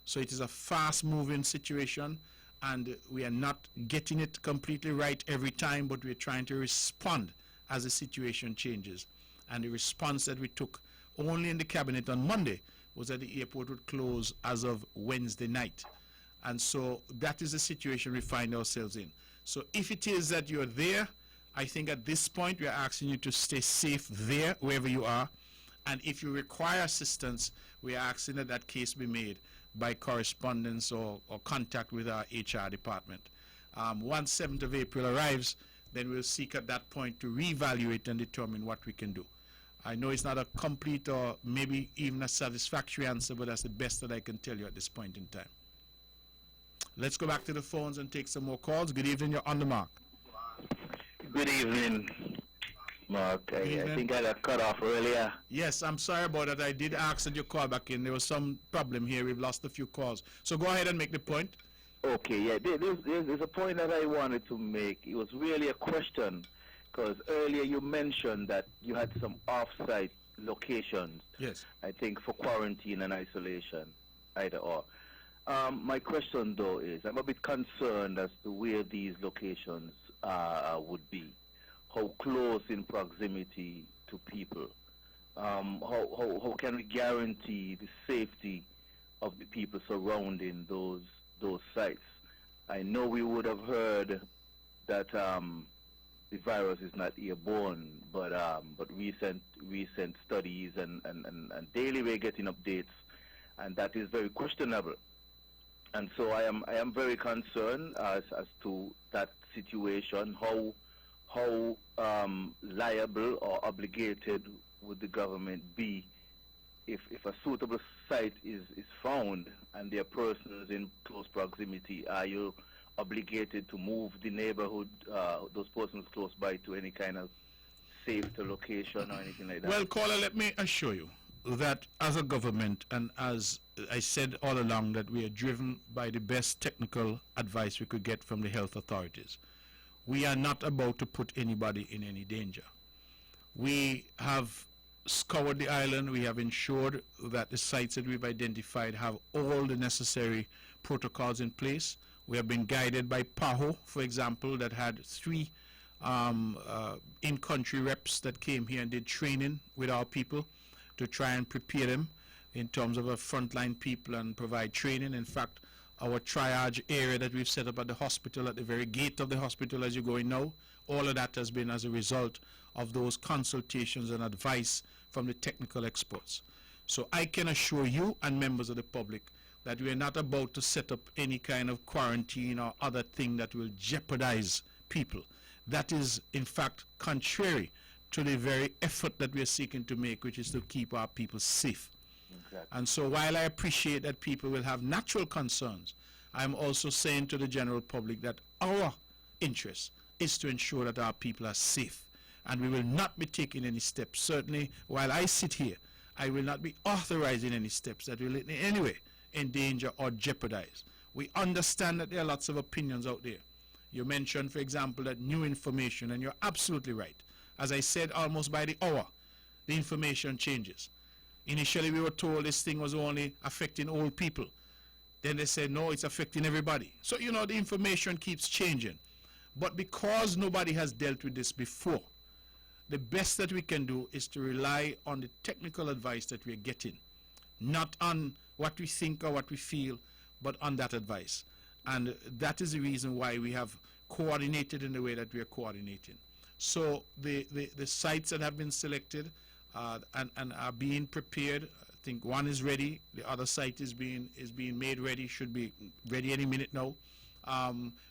So it is a fast-moving situation, and we are not getting it completely right every time, but we're trying to respond as the situation changes. And the response that we took only in the cabinet on Monday was that the airport would close as of Wednesday night. And so that is the situation we find ourselves in. So if it is that you're there, I think at this point we are asking you to stay safe there, wherever you are. And if you require assistance, we are asking that that case be made by correspondence or contact with our HR department. Once 7th of April arrives, then we'll seek at that point to reevaluate and determine what we can do. I know it's not a complete or maybe even a satisfactory answer, but that's the best that I can tell you at this point in time. Let's go back to the phones and take some more calls. Good evening, you're on the mark. Good evening, Mark. I think I got cut off earlier. Yes, I'm sorry about that. I did ask that you call back in. There was some problem here. We've lost a few calls. So go ahead and make the point. Okay, yeah, there's a point that I wanted to make. It was really a question, because earlier you mentioned that you had some off-site locations. Yes. I think for quarantine and isolation, either or. My question, though, is I'm a bit concerned as to where these locations would be. How close in proximity to people? How can we guarantee the safety of the people surrounding those sites? I know we would have heard that the virus is not airborne, but recent studies and daily we're getting updates, and that is very questionable. And so I am very concerned as to that situation. How liable or obligated would the government be if a suitable site is found and there are persons in close proximity? Are you obligated to move the neighborhood, those persons close by, to any kind of safe location or anything like that? Well, caller, let me assure you that as a government, and as I said all along, that we are driven by the best technical advice we could get from the health authorities. We are not about to put anybody in any danger. We have scoured the island. We have ensured that the sites that we've identified have all the necessary protocols in place. We have been guided by PAHO, for example, that had 3 in-country reps that came here and did training with our people to try and prepare them in terms of our frontline people and provide training. In fact, our triage area that we've set up at the hospital, at the very gate of the hospital as you go in now, all of that has been as a result of those consultations and advice from the technical experts. So I can assure you and members of the public that we are not about to set up any kind of quarantine or other thing that will jeopardize people. That is, in fact, contrary to the very effort that we are seeking to make, which is to keep our people safe. Exactly. And so while I appreciate that people will have natural concerns, I'm also saying to the general public that our interest is to ensure that our people are safe. And we will not be taking any steps. Certainly, while I sit here, I will not be authorizing any steps that will in any way endanger or jeopardize. We understand that there are lots of opinions out there. You mentioned, for example, that new information, and you're absolutely right. As I said, almost by the hour, the information changes. Initially, we were told this thing was only affecting old people. Then they said, no, it's affecting everybody. So, you know, the information keeps changing. But because nobody has dealt with this before, the best that we can do is to rely on the technical advice that we're getting, not on what we think or what we feel, but on that advice. And that is the reason why we have coordinated in the way that we are coordinating. So the sites that have been selected and are being prepared, I think one is ready, the other site is being made ready, should be ready any minute now.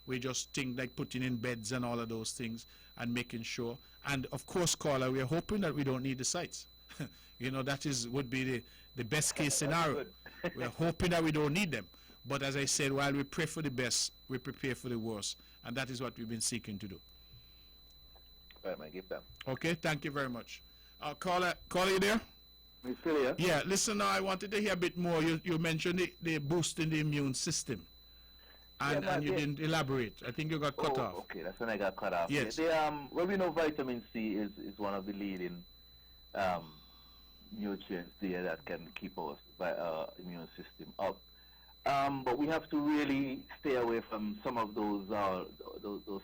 We just think like putting in beds and all of those things and making sure. And of course, caller, we are hoping that we don't need the sites. You know, that would be the best case scenario. We are hoping that we don't need them. But as I said, while we pray for the best, we prepare for the worst. And that is what we've been seeking to do. Right, man, give them. Okay, thank you very much. Caller, you there? You still here? Yeah, listen now, I wanted to hear a bit more. You mentioned the boosting the immune system. Yeah, and you didn't elaborate. I think you got cut off. Okay, that's when I got cut off. Yes. Well, we know vitamin C is one of the leading nutrients there that can keep our immune system up. But we have to really stay away from some of those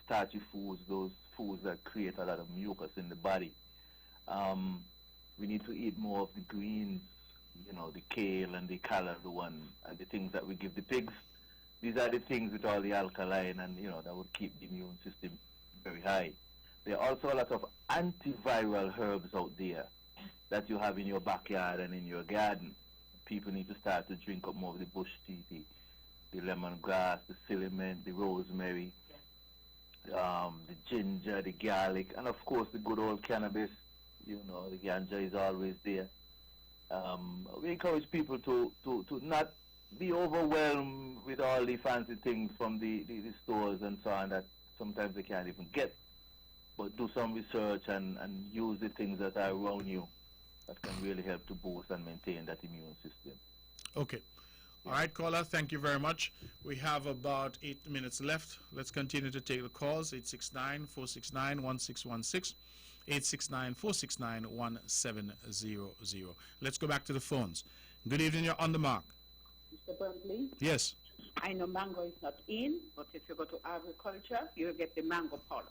starchy foods, those foods that create a lot of mucus in the body. We need to eat more of the greens, the kale and the callaloo and the things that we give the pigs. These are the things with all the alkaline and, that would keep the immune system very high. There are also a lot of antiviral herbs out there that you have in your backyard and in your garden. People need to start to drink up more of the bush tea, the lemongrass, the cinnamon, the rosemary, the ginger, the garlic, and of course the good old cannabis. The ganja is always there. We encourage people to not be overwhelmed with all the fancy things from the stores and so on that sometimes they can't even get, but do some research and use the things that are around you that can really help to boost and maintain that immune system. Okay. All right, caller, thank you very much. We have about 8 minutes left. Let's continue to take the calls. 869-469-1616. 869-469-1700. Let's go back to the phones. Good evening, you're on the mark. Mr. Burnley, Yes. I know mango is not in, but if you go to agriculture, you'll get the mango powder.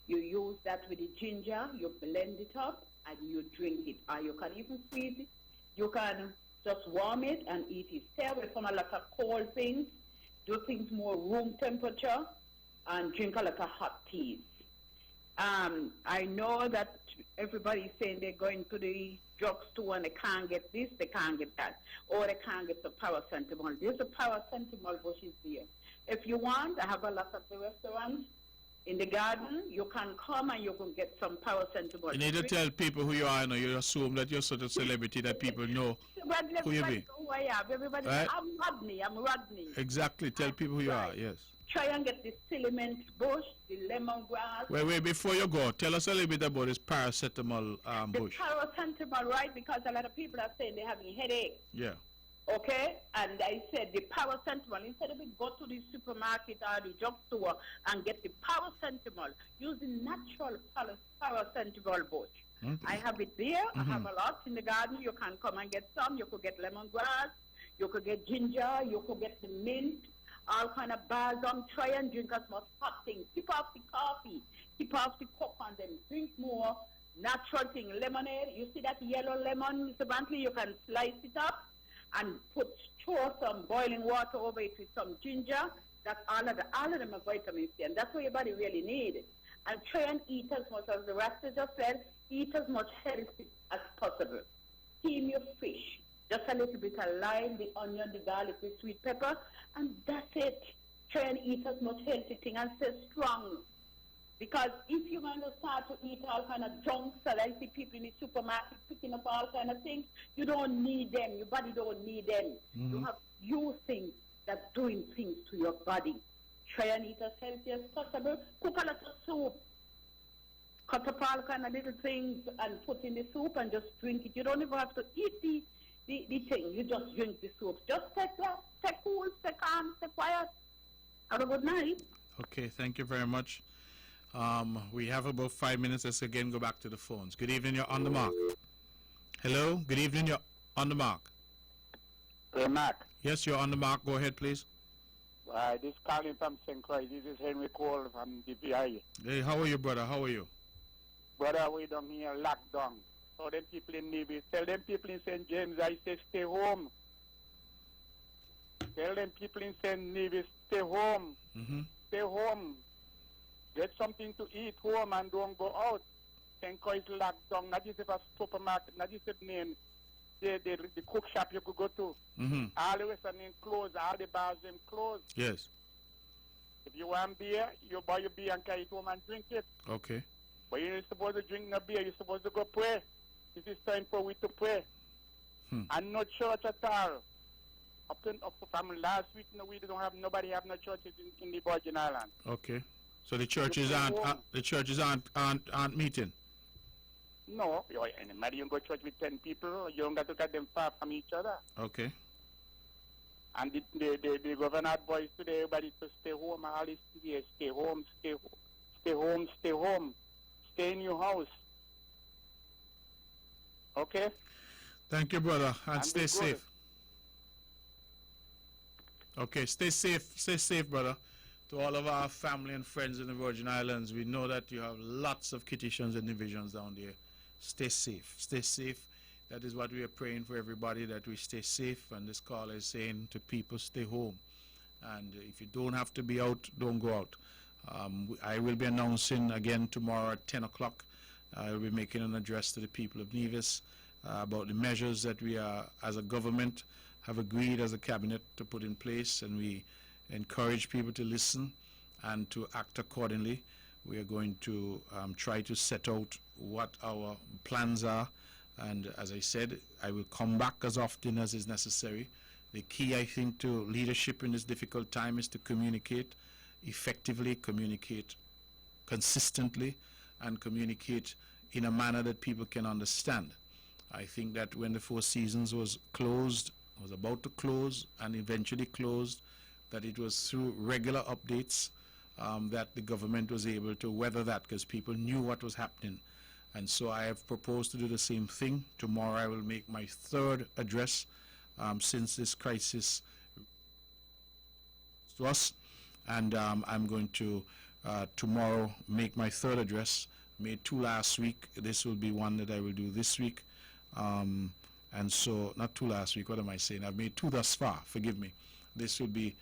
You use that with the ginger, you blend it up, and you drink it. Or you can even freeze it. You can just warm it and eat it. Stay away from a lot of cold things. Do things more room temperature, and drink a lot of hot teas. I know that everybody's saying they're going to the drugstore and they can't get this, they can't get that, or they can't get the paracetamol. There's a paracetamol bushes here. If you want, I have a lot of the restaurants in the garden. You can come and you can get some paracetamol. You need to tell people who you are. You assume that you're sort of celebrity that people know who you be. Who I am. Everybody, Right? I'm Rodney. Exactly. Tell people who you are. Yes. Try and get the cinnamon bush, the lemongrass. Wait, before you go, tell us a little bit about this paracetamol bush. The paracetamol, right? Because a lot of people are saying they're having headache. Yeah. Okay? And I said the paracetamol, instead of it, go to the supermarket or the drugstore and get the paracetamol, use the natural paracetamol bush. I have it there. I have a lot in the garden. You can come and get some. You could get lemongrass. You could get ginger. You could get the mint. All kind of balsam. Try and drink as much hot things. Keep off the coffee. Keep off the coke on them. Drink more natural thing. Lemonade. You see that yellow lemon, Mr. Bantley? You can slice it up and throw some boiling water over it with some ginger. That's all of them are vitamin C, and that's what your body really needs. And try and eat as much as the Rasta just said. Eat as much healthy as possible. Steam your fish. Just a little bit of lime, the onion, the garlic, the sweet pepper, and that's it. Try and eat as much healthy thing and stay strong. Because if you're going to start to eat all kind of junk, so I see people in the supermarket picking up all kind of things, you don't need them. Your body don't need them. You have use things that's doing things to your body. Try and eat as healthy as possible. Cook a lot of soup. Cut up all kind of little things and put in the soup and just drink it. You don't even have to eat the thing. You just drink the soup. Just stay cool, stay calm, stay quiet. Have a good night. Okay, thank you very much. We have about 5 minutes. Let's again go back to the phones. Good evening, you're on the mark. Hello, good evening, you're on the mark. Hey, Mark. Yes, you're on the mark. Go ahead, please. This is calling from St. Croix. This is Henry Cole from the VI. Hey, how are you, brother? How are you? Brother, we don't hear lockdown. So them people in Nevis, tell them people in St. James, I say stay home. Tell them people in St. Nevis, stay home. Stay home. Get something to eat home and don't go out. St. Croix locked down. Not just a supermarket, not just a name. The cook shop you could go to. All the rest of them closed. All the bars them closed. Yes. If you want beer, you buy your beer and carry it home and drink it. Okay. But you're not supposed to drink no beer. You're supposed to go pray. This is time for we to pray. And no church at all. Up from last week, we don't have nobody have no churches in the Virgin Islands. Okay. So the churches aren't meeting. No, anybody you go to church with 10 people, you don't got to get them far from each other. Okay. And the governor advised today everybody to stay home. All this year, stay home, stay home, stay home, stay home, stay in your house. Okay? Thank you, brother, and stay be good. safe. Okay, stay safe, brother. To all of our family and friends in the Virgin Islands, we know that you have lots of petitions and divisions down there. Stay safe, stay safe. That is what we are praying for everybody, that we stay safe. And this call is saying to people, stay home. And if you don't have to be out, don't go out. I will be announcing again tomorrow at 10 o'clock. I will be making an address to the people of Nevis about the measures that we are, as a government, have agreed as a cabinet to put in place, and we encourage people to listen and to act accordingly. We are going to try to set out what our plans are, and as I said, I will come back as often as is necessary. The key, I think, to leadership in this difficult time is to communicate effectively, communicate consistently, and communicate in a manner that people can understand. I think that when the Four Seasons was closed, was about to close and eventually closed, that it was through regular updates that the government was able to weather that, because people knew what was happening. And so I have proposed to do the same thing. Tomorrow I will make my third address since this crisis to us, and I'm going to tomorrow make my third address. Made two last week. This will be one that I will do this week. And so, not two last week, what am I saying? I've made two thus far, forgive me. This will be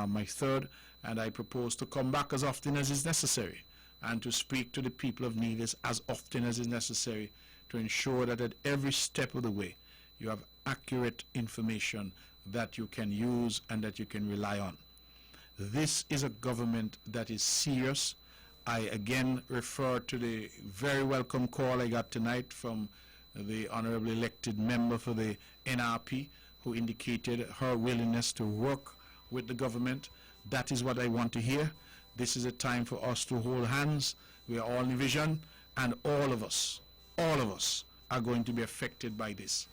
my third, and I propose to come back as often as is necessary and to speak to the people of Nevis as often as is necessary to ensure that at every step of the way you have accurate information that you can use and that you can rely on. This is a government that is serious. I again refer to the very welcome call I got tonight from the honorably elected member for the NRP, who indicated her willingness to work with the government. That is what I want to hear. This is a time for us to hold hands. We are all in vision, and all of us are going to be affected by this.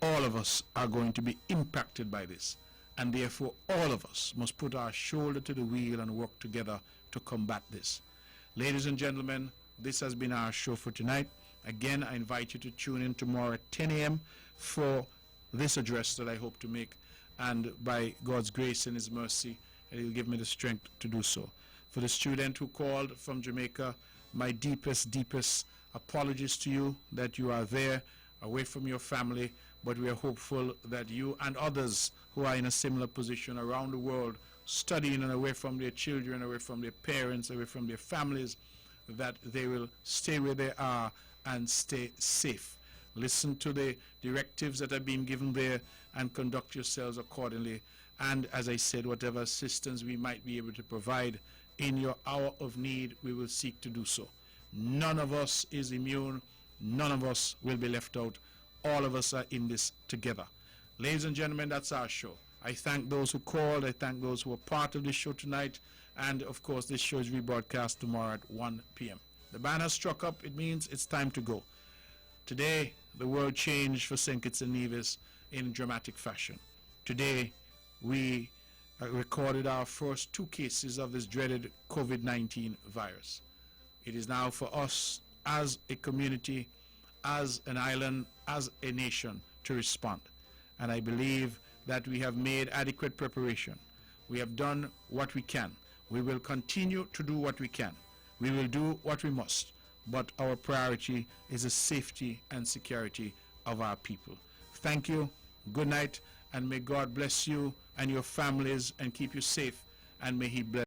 All of us are going to be impacted by this, and therefore all of us must put our shoulder to the wheel and work together to combat this. Ladies and gentlemen, this has been our show for tonight. Again, I invite you to tune in tomorrow at 10 a.m. for this address that I hope to make, and by God's grace and His mercy, He'll give me the strength to do so. For the student who called from Jamaica, my deepest apologies to you that you are there, away from your family, but we are hopeful that you and others who are in a similar position around the world, studying and away from their children, away from their parents, away from their families, that they will stay where they are and stay safe. Listen to the directives that have been given there and conduct yourselves accordingly. And as I said, whatever assistance we might be able to provide in your hour of need, we will seek to do so. None of us is immune. None of us will be left out. All of us are in this together. Ladies and gentlemen, that's our show. I thank those who called. I thank those who were part of this show tonight. And, of course, this show is rebroadcast tomorrow at 1 p.m. The band has struck up. It means it's time to go. Today, the world changed for St. Kitts and Nevis in dramatic fashion. Today, we recorded our first 2 cases of this dreaded COVID-19 virus. It is now for us as a community, as an island, as a nation to respond. And I believe that we have made adequate preparation. We have done what we can. We will continue to do what we can. We will do what we must. But our priority is the safety and security of our people. Thank you. Good night. And may God bless you and your families and keep you safe. And may He bless